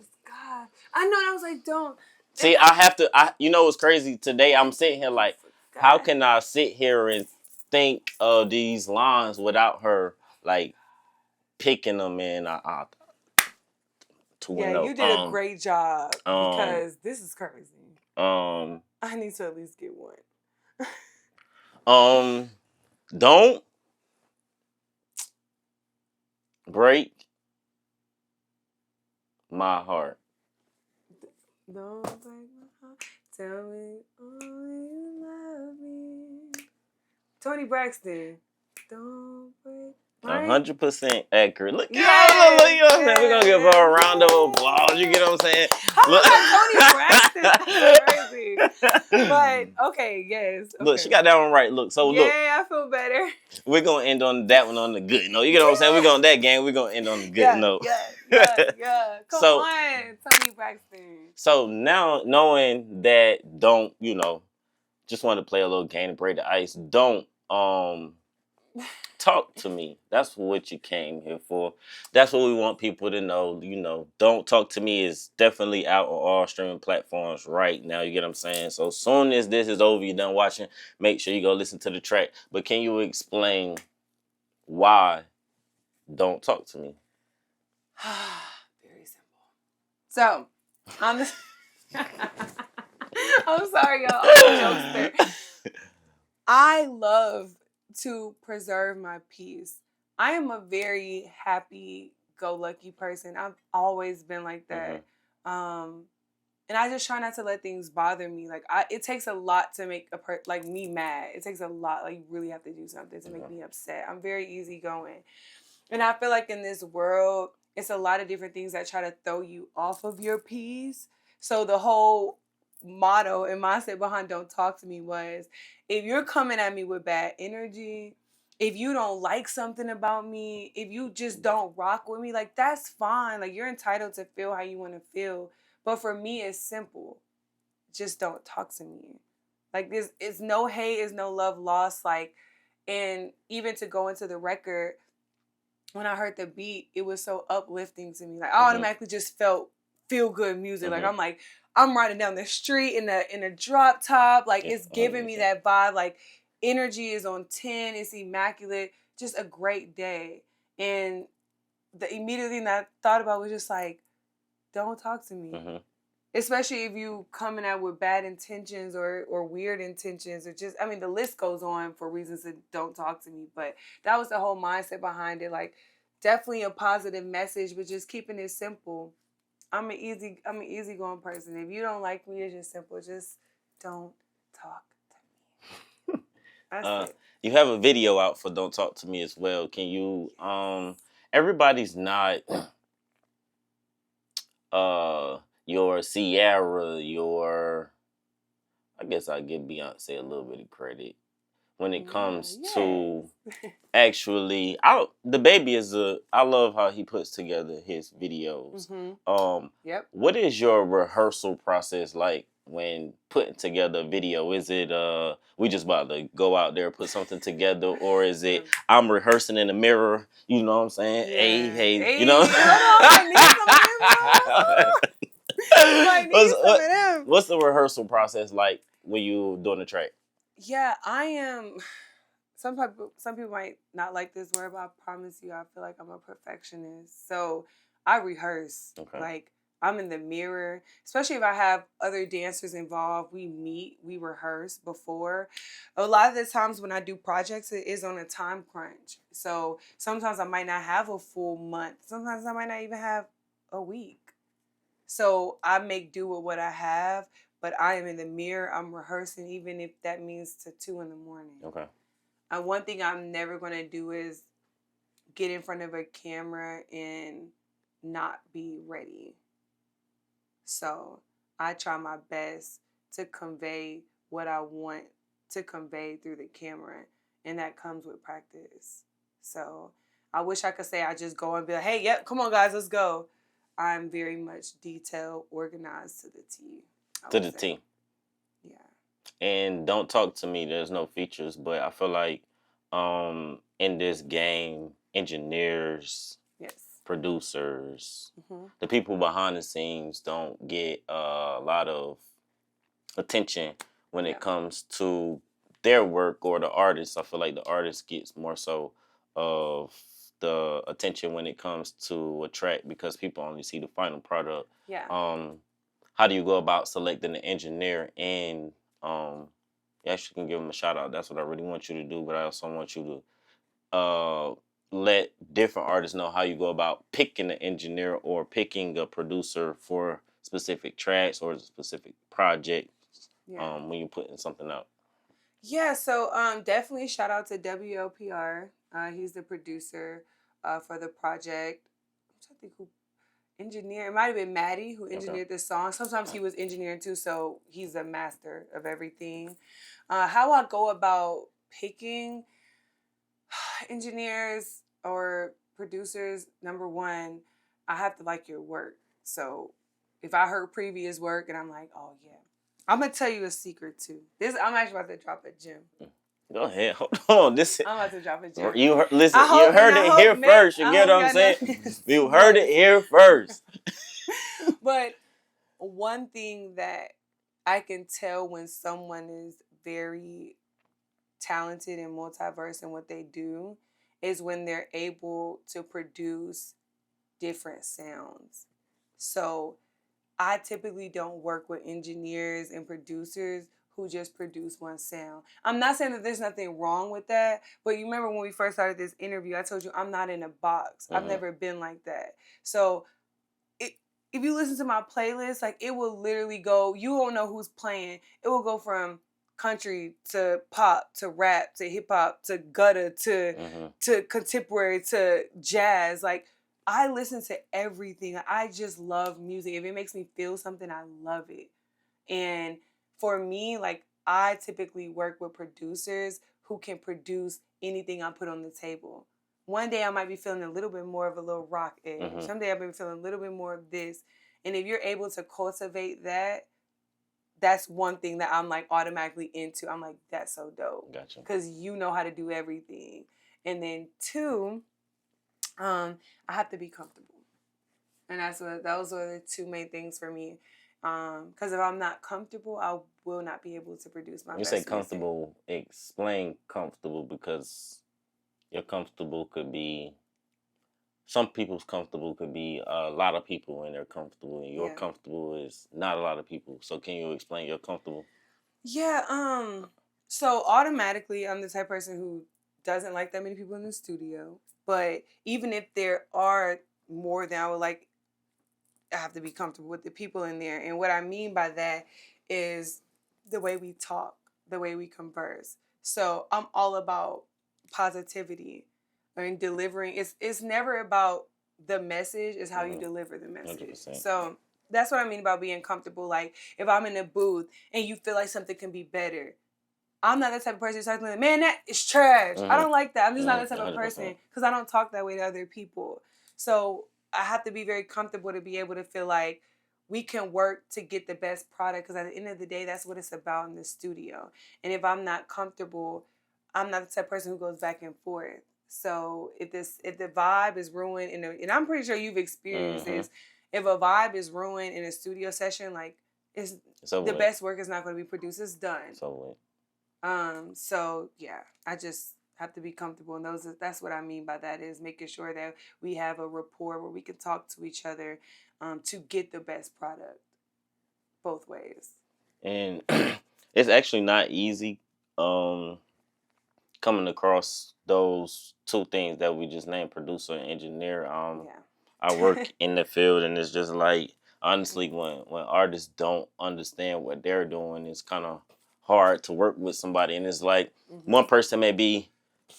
S2: I know, and I was like, don't.
S1: See, I have to, you know what's crazy? Today, I'm sitting here like, how can I sit here and think of these lines without her, like, picking them in?
S2: Yeah, you did a great job because this is crazy. I need to at least get one.
S1: Don't break my heart.
S2: Don't break my heart. Tell me only you love me. Tony Braxton. Don't break. Right?
S1: 100% accurate. Look,
S2: yes,
S1: look, you know what I'm saying? We're gonna give her a round of applause. You get what I'm saying?
S2: Tony Braxton. That's crazy. But okay, yes. Okay.
S1: Look, she got that one right. Look, so look.
S2: Yeah, I feel better.
S1: We're gonna end on that one on the good note. You get what I'm saying? We're going that game. We're gonna end on the good note.
S2: Yeah. Come on, Tony Braxton.
S1: So now knowing that, don't just want to play a little game to break the ice. Don't talk to me. That's what you came here for. That's what we want people to know. Don't talk to me is definitely out on all streaming platforms right now. You get what I'm saying? So soon as this is over, you're done watching, make sure you go listen to the track. But can you explain why don't talk to me?
S2: Very simple. So, on this... I'm sorry, y'all. I'm a jokester. I love to preserve my peace. I am a very happy-go-lucky person. I've always been like that. Mm-hmm. And I just try not to let things bother me. Like, it takes a lot to make me mad. It takes a lot. Like, you really have to do something to make me upset. I'm very easygoing. And I feel like in this world, it's a lot of different things that try to throw you off of your peace. So the whole motto and mindset behind Don't Talk to Me was, if you're coming at me with bad energy, if you don't like something about me, if you just don't rock with me, like, that's fine. Like, you're entitled to feel how you want to feel. But for me, it's simple. Just don't talk to me. Like, it's no hate, it's no love lost. Like, and even to go into the record, when I heard the beat, it was so uplifting to me. Like, I automatically just felt feel good music. Like, I'm riding down the street in a drop top. Like, it's giving me that vibe. Like, energy is on 10. It's immaculate. Just a great day. And the immediate thing that I thought about was just like, don't talk to me. Especially if you coming out with bad intentions or weird intentions, or just, the list goes on for reasons that don't talk to me. But that was the whole mindset behind it. Like, definitely a positive message, but just keeping it simple. I'm an easygoing person. If you don't like me, it's just simple. Just don't talk to me. That's it.
S1: You have a video out for Don't Talk to Me as well. Can you everybody's not your Ciara, I guess I give Beyonce a little bit of credit when it comes to actually. The baby I love how he puts together his videos. What is your rehearsal process like when putting together a video? Is it we just about to go out there put something together, or is it I'm rehearsing in the mirror? You know what I'm saying? Hey, you know. What's the rehearsal process like when you doing the track?
S2: Yeah, I am. Some people might not like this word, but I promise you, I feel like I'm a perfectionist. So I rehearse. Like, I'm in the mirror, especially if I have other dancers involved. We meet, we rehearse before. A lot of the times when I do projects, it is on a time crunch. So sometimes I might not have a full month. Sometimes I might not even have a week. So I make do with what I have, but I am in the mirror. I'm rehearsing, even if that means to 2 a.m. And one thing I'm never going to do is get in front of a camera and not be ready. So I try my best to convey what I want to convey through the camera, and that comes with practice. So I wish I could say I just go and be like, hey, yep, come on, guys, let's go. I'm very much detailed, organized to the T.
S1: To the T.
S2: Yeah.
S1: And Don't Talk to Me, there's no features, but I feel like in this game, engineers, producers, the people behind the scenes don't get a lot of attention when it comes to their work, or the artist. I feel like the artist gets more so of the attention when it comes to a track, because people only see the final product.
S2: Yeah.
S1: How do you go about selecting the engineer and you actually can give them a shout out. That's what I really want you to do. But I also want you to let different artists know how you go about picking an engineer or picking a producer for specific tracks or a specific project when you're putting something out.
S2: Yeah, so definitely shout out to WLPR. He's the producer for the project. I'm trying to think who engineered. It might have been Maddie who engineered the song. Sometimes he was engineering too, so he's a master of everything. How I go about picking engineers or producers, number one, I have to like your work. So if I heard previous work and I'm like, oh yeah, I'm gonna tell you a secret too. I'm actually about to drop a gem.
S1: Go ahead. Hold on.
S2: I'm about to drop a gem.
S1: You heard it here first. You get what I'm saying? You heard it here first.
S2: But one thing that I can tell when someone is very talented and multiverse in what they do is when they're able to produce different sounds. So I typically don't work with engineers and producers who just produce one sound. I'm not saying that there's nothing wrong with that, but you remember when we first started this interview, I told you I'm not in a box. I've never been like that. So if you listen to my playlist, like it will literally go, you won't know who's playing. It will go from country to pop to rap to hip hop to gutter to contemporary to jazz. Like I listen to everything. I just love music. If it makes me feel something, I love it. And for me, like I typically work with producers who can produce anything I put on the table. One day I might be feeling a little bit more of a little rock edge. Someday I've been feeling a little bit more of this. And if you're able to cultivate that, that's one thing that I'm like automatically into. I'm like, that's so dope.
S1: Gotcha.
S2: Because you know how to do everything. And then two, I have to be comfortable. And those are the two main things for me. Because if I'm not comfortable, I will not be able to produce my best
S1: music. You say comfortable, explain comfortable, because your comfortable could be, some people's comfortable could be a lot of people and they're comfortable, and your comfortable is not a lot of people. So can you explain your comfortable?
S2: Yeah, so automatically I'm the type of person who doesn't like that many people in the studio. But even if there are more than I would like, I have to be comfortable with the people in there. And what I mean by that is the way we talk, the way we converse. So I'm all about positivity and delivering. It's never about the message, it's how you deliver the message. 100%. So that's what I mean about being comfortable. Like if I'm in a booth and you feel like something can be better, I'm not that type of person who's like, man, that is trash. I don't like that. I'm just not that type of person because I don't talk that way to other people. So I have to be very comfortable to be able to feel like we can work to get the best product, because at the end of the day, that's what it's about in the studio. And if I'm not comfortable, I'm not the type of person who goes back and forth. So if the vibe is ruined, and I'm pretty sure you've experienced this, if a vibe is ruined in a studio session, like it's the best work is not going to be produced. It's done. So yeah, I just have to be comfortable, and that's what I mean by that, is making sure that we have a rapport where we can talk to each other to get the best product both ways.
S1: And it's actually not easy coming across those two things that we just named, producer and engineer. I work in the field, and it's just like, honestly, when artists don't understand what they're doing, it's kind of hard to work with somebody. And it's like one person may be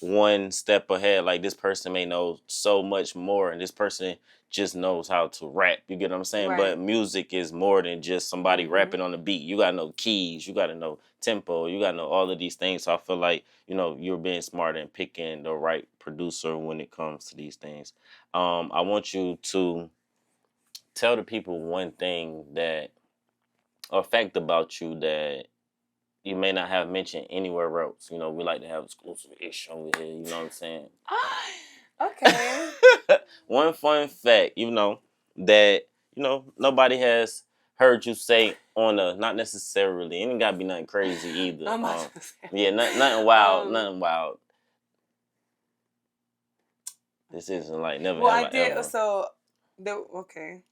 S1: one step ahead. Like this person may know so much more, and this person just knows how to rap. You get what I'm saying? Right. But music is more than just somebody rapping on the beat. You gotta know keys. You gotta know tempo. You gotta know all of these things. So I feel like, you're being smart and picking the right producer when it comes to these things. I want you to tell the people one thing or fact about you that you may not have mentioned anywhere else. We like to have exclusive-ish over here. You know what I'm saying?
S2: Okay.
S1: One fun fact, that, nobody has heard you say on not necessarily, it ain't got to be nothing crazy either. Yeah, nothing wild, nothing wild. This isn't like never
S2: well,
S1: have
S2: I did,
S1: ever.
S2: So, okay.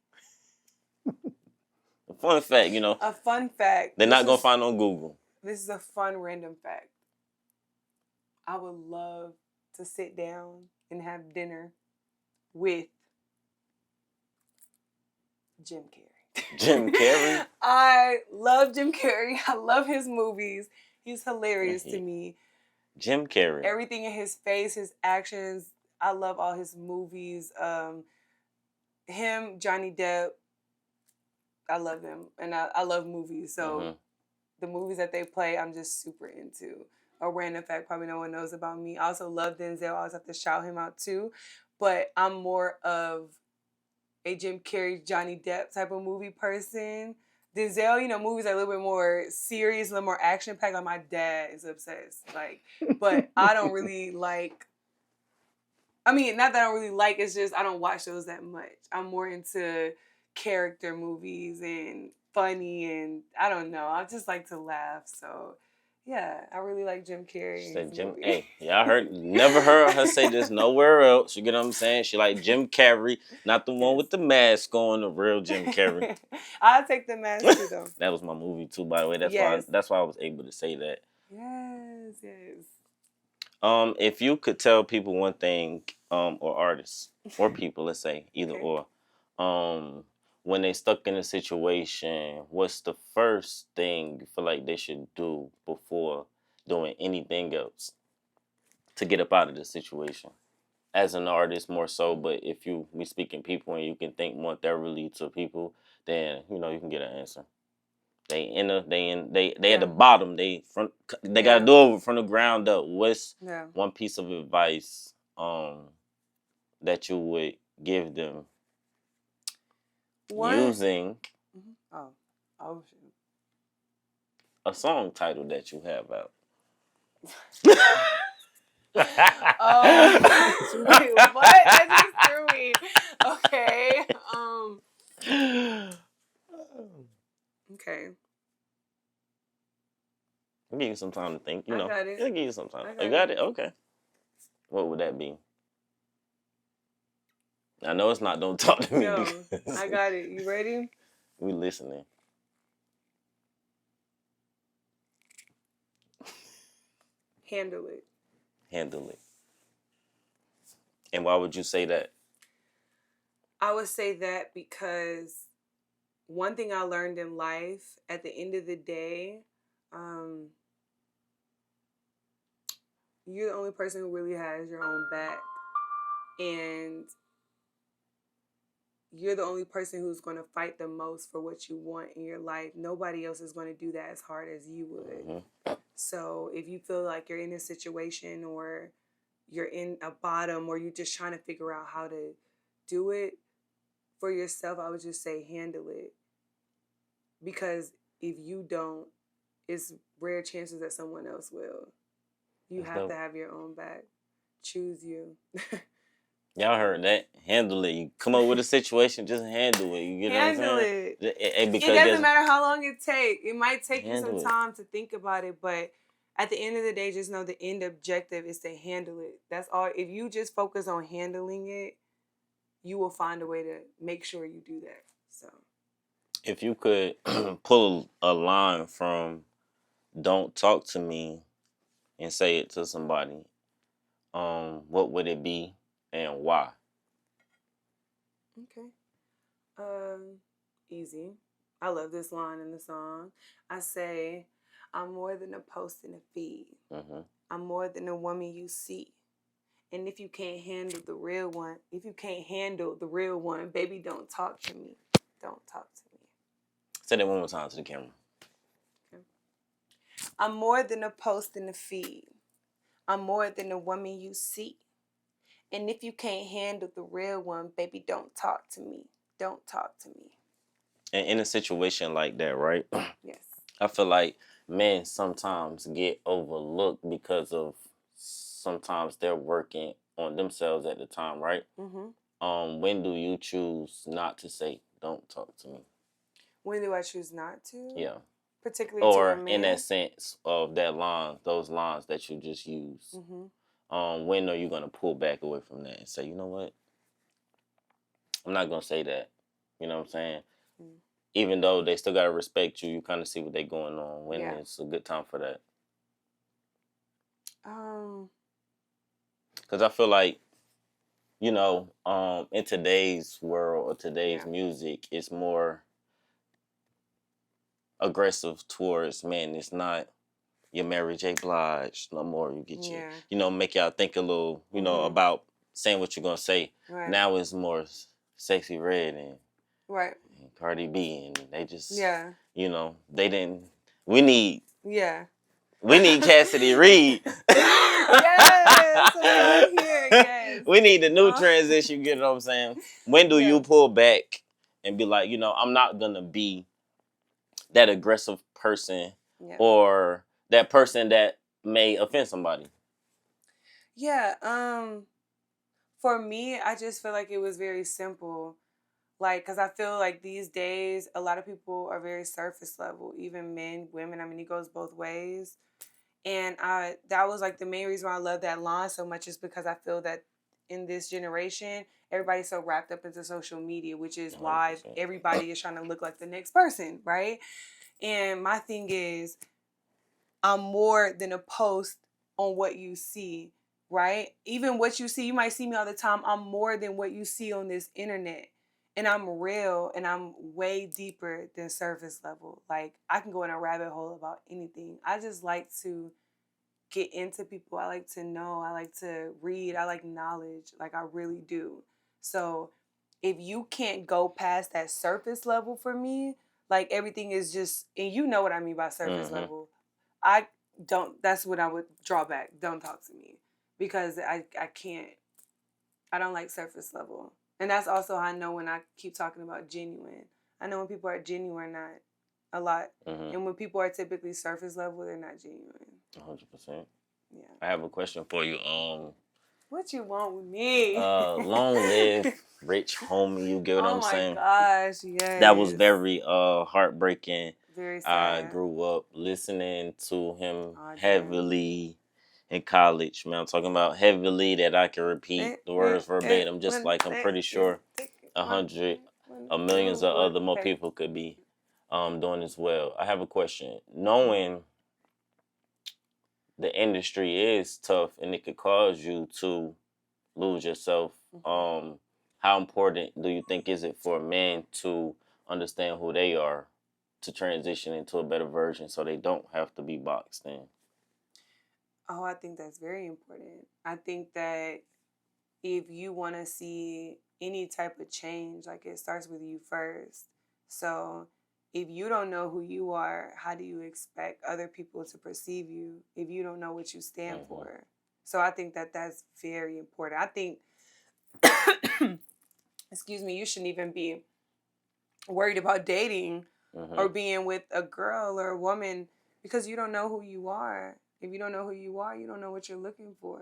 S1: A fun fact,
S2: A fun fact.
S1: They're not going to find on Google.
S2: This is a fun random fact. I would love to sit down and have dinner with Jim Carrey.
S1: Jim Carrey?
S2: I love Jim Carrey. I love his movies. He's hilarious to me.
S1: Jim Carrey.
S2: Everything in his face, his actions. I love all his movies. Him, Johnny Depp. I love them. And I love movies. So the movies that they play, I'm just super into. A random fact probably no one knows about me. I also love Denzel. I always have to shout him out too. But I'm more of a Jim Carrey, Johnny Depp type of movie person. Denzel, you know, movies are a little bit more serious, a little more action-packed. Like, my dad is obsessed. Like, but I don't really like... I mean, not that I don't really like, it's just I don't watch those that much. I'm more into character movies and funny and I don't know. I just like to laugh. So, yeah, I really like Jim Carrey.
S1: She said Jim. Hey, y'all never heard her say this nowhere else. You get what I'm saying? She like Jim Carrey, not the one with the mask on, the real Jim Carrey.
S2: I'll take the mask too, though.
S1: That was my movie too, by the way. That's why I was able to say that.
S2: Yes, yes.
S1: If you could tell people one thing, or artists, or people, let's say, either or, when they stuck in a situation, what's the first thing you feel like they should do before doing anything else to get up out of the situation? As an artist, more so, but if we speaking people and you can think more thoroughly to people, then you know you can get an answer. They at the bottom. They gotta do it from the ground up. What's one piece of advice that you would give them using a song title that you have out?
S2: Wait, what? That just threw me. Okay. Okay.
S1: I'll give you some time to think. You know,
S2: got it.
S1: I'll give you some time. You got it? Okay. What would that be? I know it's not Don't Talk to Me.
S2: No, I got it. You ready?
S1: We listening.
S2: Handle It.
S1: Handle It. And why would you say that?
S2: I would say that because one thing I learned in life, at the end of the day, you're the only person who really has your own back. And you're the only person who's going to fight the most for what you want in your life. Nobody else is going to do that as hard as you would. So if you feel like you're in a situation or you're in a bottom or you're just trying to figure out how to do it for yourself, I would just say handle it. Because if you don't, it's rare chances that someone else will. You have to have your own back. Choose you.
S1: Y'all heard that. Handle it. You come up with a situation, just handle it. You get
S2: handle
S1: what I'm saying?
S2: It doesn't matter how long it takes. It might take you some time to think about it, but at the end of the day, just know the end objective is to handle it. That's all. If you just focus on handling it, you will find a way to make sure you do that. So,
S1: if you could pull a line from Don't Talk to Me and say it to somebody, what would it be and why?
S2: Okay. Easy. I love this line in the song. I say, I'm more than a post and a feed. I'm more than a woman you see. And if you can't handle the real one, baby, don't talk to me. Don't talk to me.
S1: Say that one more time to the camera.
S2: Okay. I'm more than a post and a feed. I'm more than a woman you see. And if you can't handle the real one, baby, don't talk to me. Don't talk to me.
S1: And in a situation like that, right?
S2: Yes.
S1: I feel like men sometimes get overlooked because of sometimes they're working on themselves at the time, right? When do you choose not to say, don't talk to me?
S2: When do I choose not to?
S1: Yeah.
S2: Particularly to a man?
S1: In that sense of those lines that you just used. When are you going to pull back away from that and say, you know what? I'm not going to say that. You know what I'm saying? even though they still gotta respect you, you kind of see what they going on. When it's a good time for that? Because I feel like, you know, in today's world or today's music, it's more aggressive towards men. It's not your Mary J. Blige no more. You get your, you know, make y'all think a little, you know, about saying what you're gonna say. Right. Now it's more Sexy Red and Cardi B, and they just, you know, they didn't. We need Cassidy Reid. We need the new transition. You know what I'm saying? When do you pull back and be like, you know, I'm not gonna be that aggressive person or that person that may offend somebody?
S2: For me, I just feel like it was very simple. Like, because I feel like these days, a lot of people are very surface level, even men, women. I mean, it goes both ways. And that was like the main reason why I love that line so much, is because I feel that in this generation, everybody's so wrapped up into social media, which is why 100%. Everybody is trying to look like the next person, right? And my thing is, I'm more than a post on what you see, right? Even what you see, you might see me all the time. I'm more than what you see on this internet. And I'm real, and I'm way deeper than surface level. Like, I can go in a rabbit hole about anything. I just like to get into people. I like to know. I like to read. I like knowledge. Like, I really do. So if you can't go past that surface level for me, like, everything is just, and you know what I mean by surface level. I don't, that's what I would draw back. Don't talk to me, because I can't, I don't like surface level. And that's also how I know when I keep talking about genuine. I know when people are genuine or not, a lot. And when people are typically surface level, they're not genuine.
S1: 100%. Yeah. I have a question for you.
S2: What you want with me?
S1: Long live Rich Homie. You get what I'm saying?
S2: Oh my gosh, yes.
S1: That was very heartbreaking.
S2: Very sad.
S1: I grew up listening to him heavily in college. Man, I'm talking about heavily that I can repeat the words verbatim, just like I'm pretty sure 100 millions of other more people could be doing as well. I have a question. Knowing the industry is tough and it could cause you to lose yourself, how important do you think is it for men to understand who they are, to transition into a better version so they don't have to be boxed in?
S2: Oh, I think that's very important. I think that if you want to see any type of change, like, it starts with you first. So if you don't know who you are, how do you expect other people to perceive you if you don't know what you stand for? So I think that that's very important. I think, excuse me, you shouldn't even be worried about dating or being with a girl or a woman, because you don't know who you are. If you don't know who you are, you don't know what you're looking for.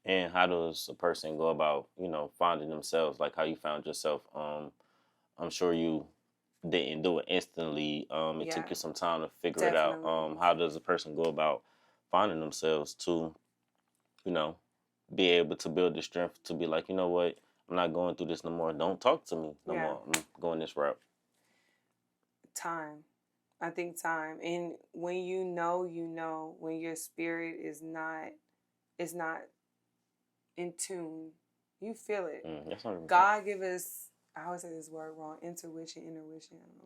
S1: And how does a person go about, you know, finding themselves, like how you found yourself? I'm sure you didn't do it instantly. It took you some time to figure it out. How does a person go about finding themselves to, you know, be able to build the strength to be like, you know what, I'm not going through this no more. Don't talk to me no more. I'm going this route.
S2: Time. I think time. And when you know, when your spirit is not in tune, you feel it. God give us, I always say this word wrong, intuition. I don't know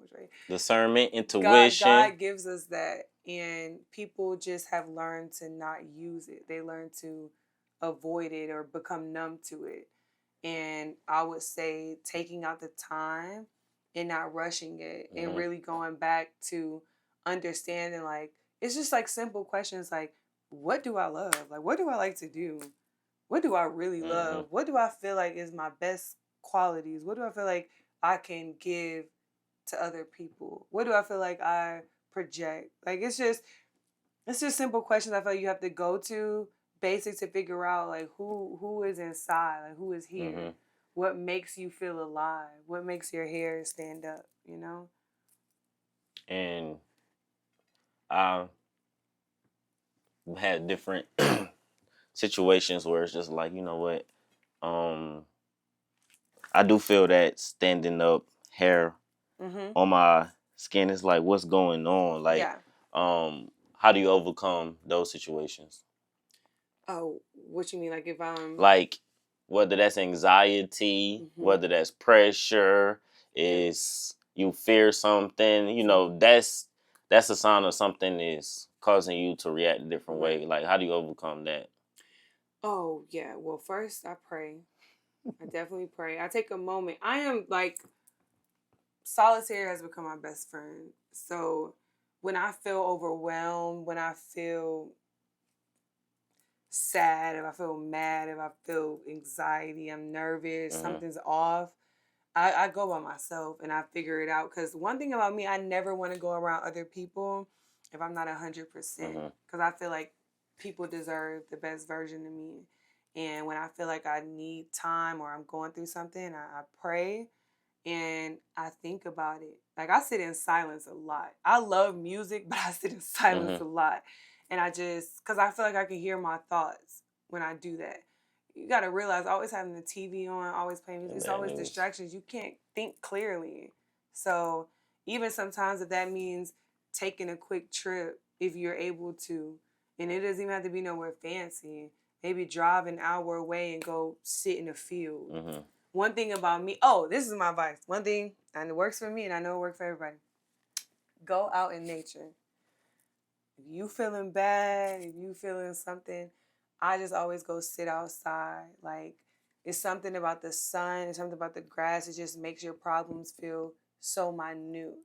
S2: which way.
S1: Discernment, intuition.
S2: God gives us that, and people just have learned to not use it. They learn to avoid it or become numb to it. And I would say taking out the time and not rushing it, and really going back to understanding, like, it's just like simple questions like, what do I love? Like, what do I like to do? What do I really love? What do I feel like is my best qualities? What do I feel like I can give to other people? What do I feel like I project? Like, it's just simple questions I feel like you have to go to basic to figure out, like, who is inside, like, who is here. What makes you feel alive? What makes your hair stand up, you know?
S1: And I had different situations where it's just like, you know what, I do feel that standing up, hair on my skin. It's like, what's going on? Like, how do you overcome those situations?
S2: Oh, what you mean? Like if I'm
S1: like, whether that's anxiety, whether that's pressure, is you fear something, you know, that's a sign of something is causing you to react a different way. Like, how do you overcome that?
S2: Oh, yeah. Well, first I pray. I definitely pray. I take a moment. I am like, solitaire has become my best friend. So when I feel overwhelmed, when I feel sad, if I feel mad, if I feel anxiety, I'm nervous, something's off, I go by myself and I figure it out. Because one thing about me, I never want to go around other people if I'm not 100%. Because I feel like people deserve the best version of me. And when I feel like I need time or I'm going through something, I pray and I think about it. Like, I sit in silence a lot. I love music, but I sit in silence a lot. And because I feel like I can hear my thoughts when I do that. You got to realize, always having the TV on, always playing music, it's always distractions. You can't think clearly. So even sometimes if that means taking a quick trip, if you're able to, and it doesn't even have to be nowhere fancy, maybe drive an hour away and go sit in a field. One thing about me, this is my advice. One thing, and it works for me, and I know it works for everybody. Go out in nature. If you feeling bad, if you feeling something, I just always go sit outside. Like, it's something about the sun, it's something about the grass. It just makes your problems feel so minute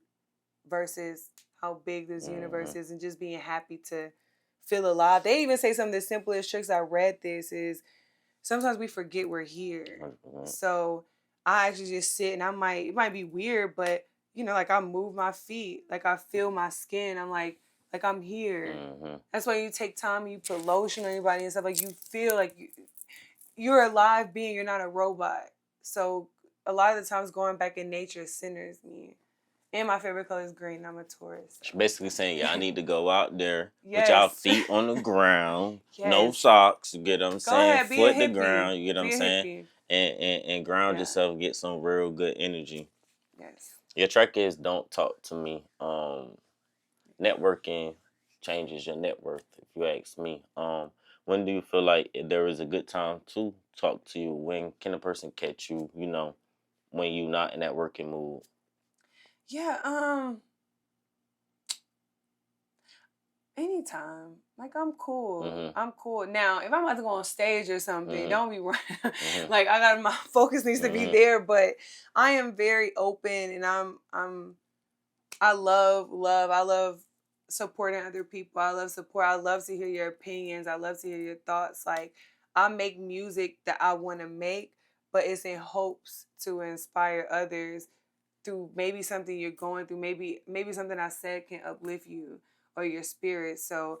S2: versus how big this universe is, and just being happy to feel alive. They even say some of the simplest tricks. I read this is, sometimes we forget we're here. So I actually just sit and it might be weird, but like I move my feet, like I feel my skin. I'm like I'm here. That's why you take time, you put lotion on your body and stuff. Like, you feel like you're a live being. You're not a robot. So a lot of the times going back in nature centers me. And my favorite color is green. I'm a Taurus. So.
S1: Basically saying, I need to go out there with y'all feet on the ground, no socks, you get what I'm saying?
S2: Ahead,
S1: foot the ground, you get what I'm saying? And ground yourself, get some real good energy.
S2: Yes.
S1: Your track is Don't Talk to Me. Networking changes your net worth, if you ask me. When do you feel like there is a good time to talk to you? When can a person catch you, when you're not in that working mood?
S2: Yeah, anytime. Like, I'm cool. I'm cool. Now, if I'm about to go on stage or something, don't be right. Like, my focus needs to be there, but I am very open, and I love love. I love supporting other people. I love support. I love to hear your opinions. I love to hear your thoughts. Like, I make music that I want to make, but it's in hopes to inspire others through maybe something you're going through. Maybe something I said can uplift you or your spirit. So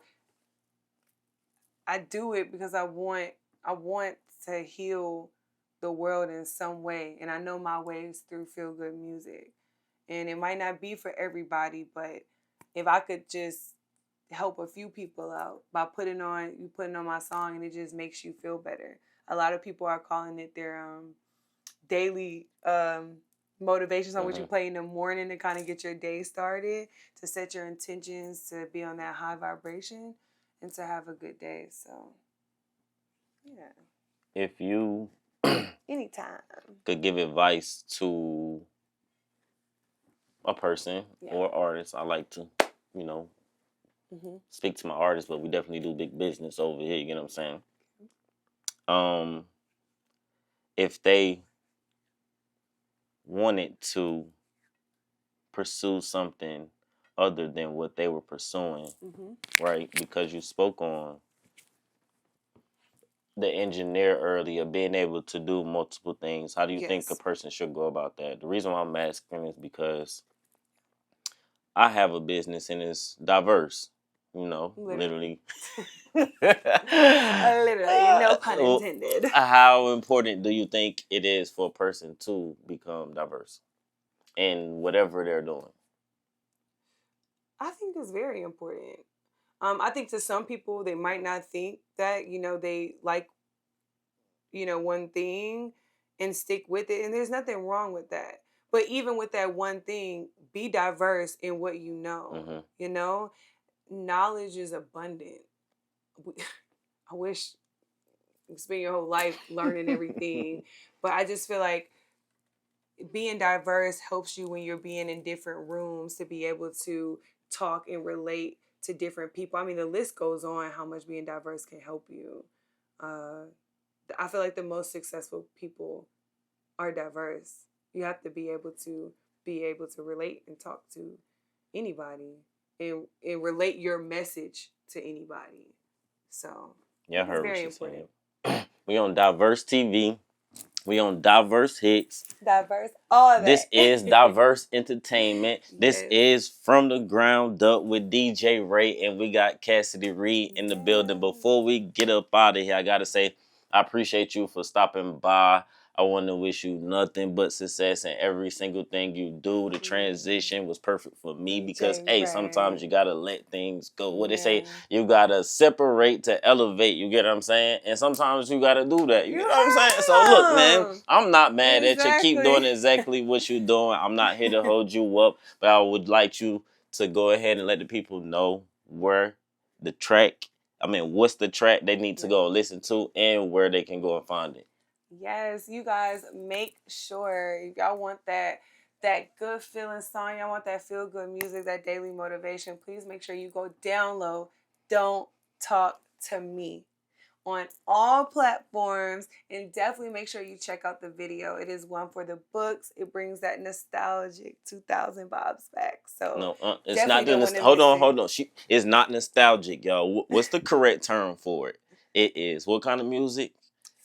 S2: I do it because I want to heal the world in some way. And I know my way is through feel good music. And it might not be for everybody, but if I could just help a few people out by putting on my song, and it just makes you feel better. A lot of people are calling it their daily motivation song, which you play in the morning to kind of get your day started, to set your intentions, to be on that high vibration, and to have a good day. So, yeah.
S1: If you
S2: anytime
S1: could give advice to a person or artist, I like to, speak to my artists, but we definitely do big business over here, you know what I'm saying? If they wanted to pursue something other than what they were pursuing, right? Because you spoke on the engineer earlier, being able to do multiple things. How do you think a person should go about that? The reason why I'm asking is because I have a business and it's diverse, literally.
S2: Literally, no pun intended.
S1: How important do you think it is for a person to become diverse in whatever they're doing?
S2: I think it's very important. I think to some people, they might not think that, they like, one thing and stick with it. And there's nothing wrong with that. But even with that one thing, be diverse in what you know. You know, knowledge is abundant. I wish you spend your whole life learning everything, but I just feel like being diverse helps you when you're being in different rooms to be able to talk and relate to different people. I mean, the list goes on how much being diverse can help you. I feel like the most successful people are diverse. You have to be able to relate and talk to anybody and relate your message to anybody. So
S1: yeah, I heard
S2: very
S1: what you're
S2: important.
S1: saying. We on Diverse TV. We on Diverse HitZ.
S2: Diverse, all that.
S1: This is Diverse Entertainment. This
S2: Yes.
S1: is From the Ground Up with DJ Ray, and we got Cassidy Reid in the building. Before we get up out of here, I gotta say, I appreciate you for stopping by. I want to wish you nothing but success in every single thing you do. The transition was perfect for me because, hey, sometimes you got to let things go. What they say, you got to separate to elevate. You get what I'm saying? And sometimes you got to do that. You get what I'm saying? So, look, man, I'm not mad at you. Keep doing exactly what you're doing. I'm not here to hold you up, but I would like you to go ahead and let the people know where the track, what's the track they need to go listen to and where they can go and find it.
S2: Yes, you guys make sure if y'all want that good feeling song, y'all want that feel good music, that daily motivation, please make sure you go download Don't Talk to Me on all platforms, and definitely make sure you check out the video. It is one for the books. It brings that nostalgic 2000 vibes back. So
S1: no, it's not the hold on. It's not nostalgic, y'all. What's the correct term for it? It is what kind of music?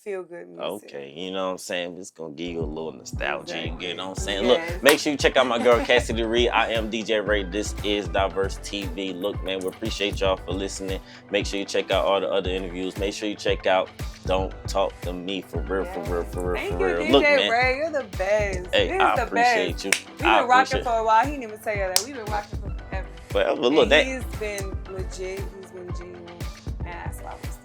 S2: Feel good music.
S1: Okay, you know what I'm saying? It's gonna give you a little nostalgia. You get what I'm saying? Yes. Look, make sure you check out my girl Cassidy Reid. I am DJ Ray. This is Diverse TV. Look, man, we appreciate y'all for listening. Make sure you check out all the other interviews. Make sure you check out Don't Talk to Me for real.
S2: Thank you,
S1: DJ
S2: look, man. Ray, you're the best.
S1: Hey, I appreciate you.
S2: We've been rocking for a while. He didn't even tell you that. We've been rocking for forever.
S1: Forever. Look,
S2: he's been legit. He's been genuine. And that's why we're still.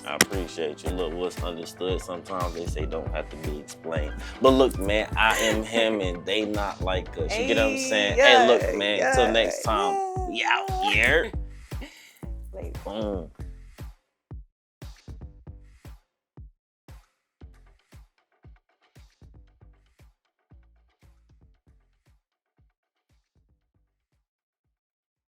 S1: I appreciate you. Look, what's understood sometimes they say don't have to be explained. But look, man, I am him and they not like us. You get what I'm saying? Hey, look, man, until next time, we out here. Boom.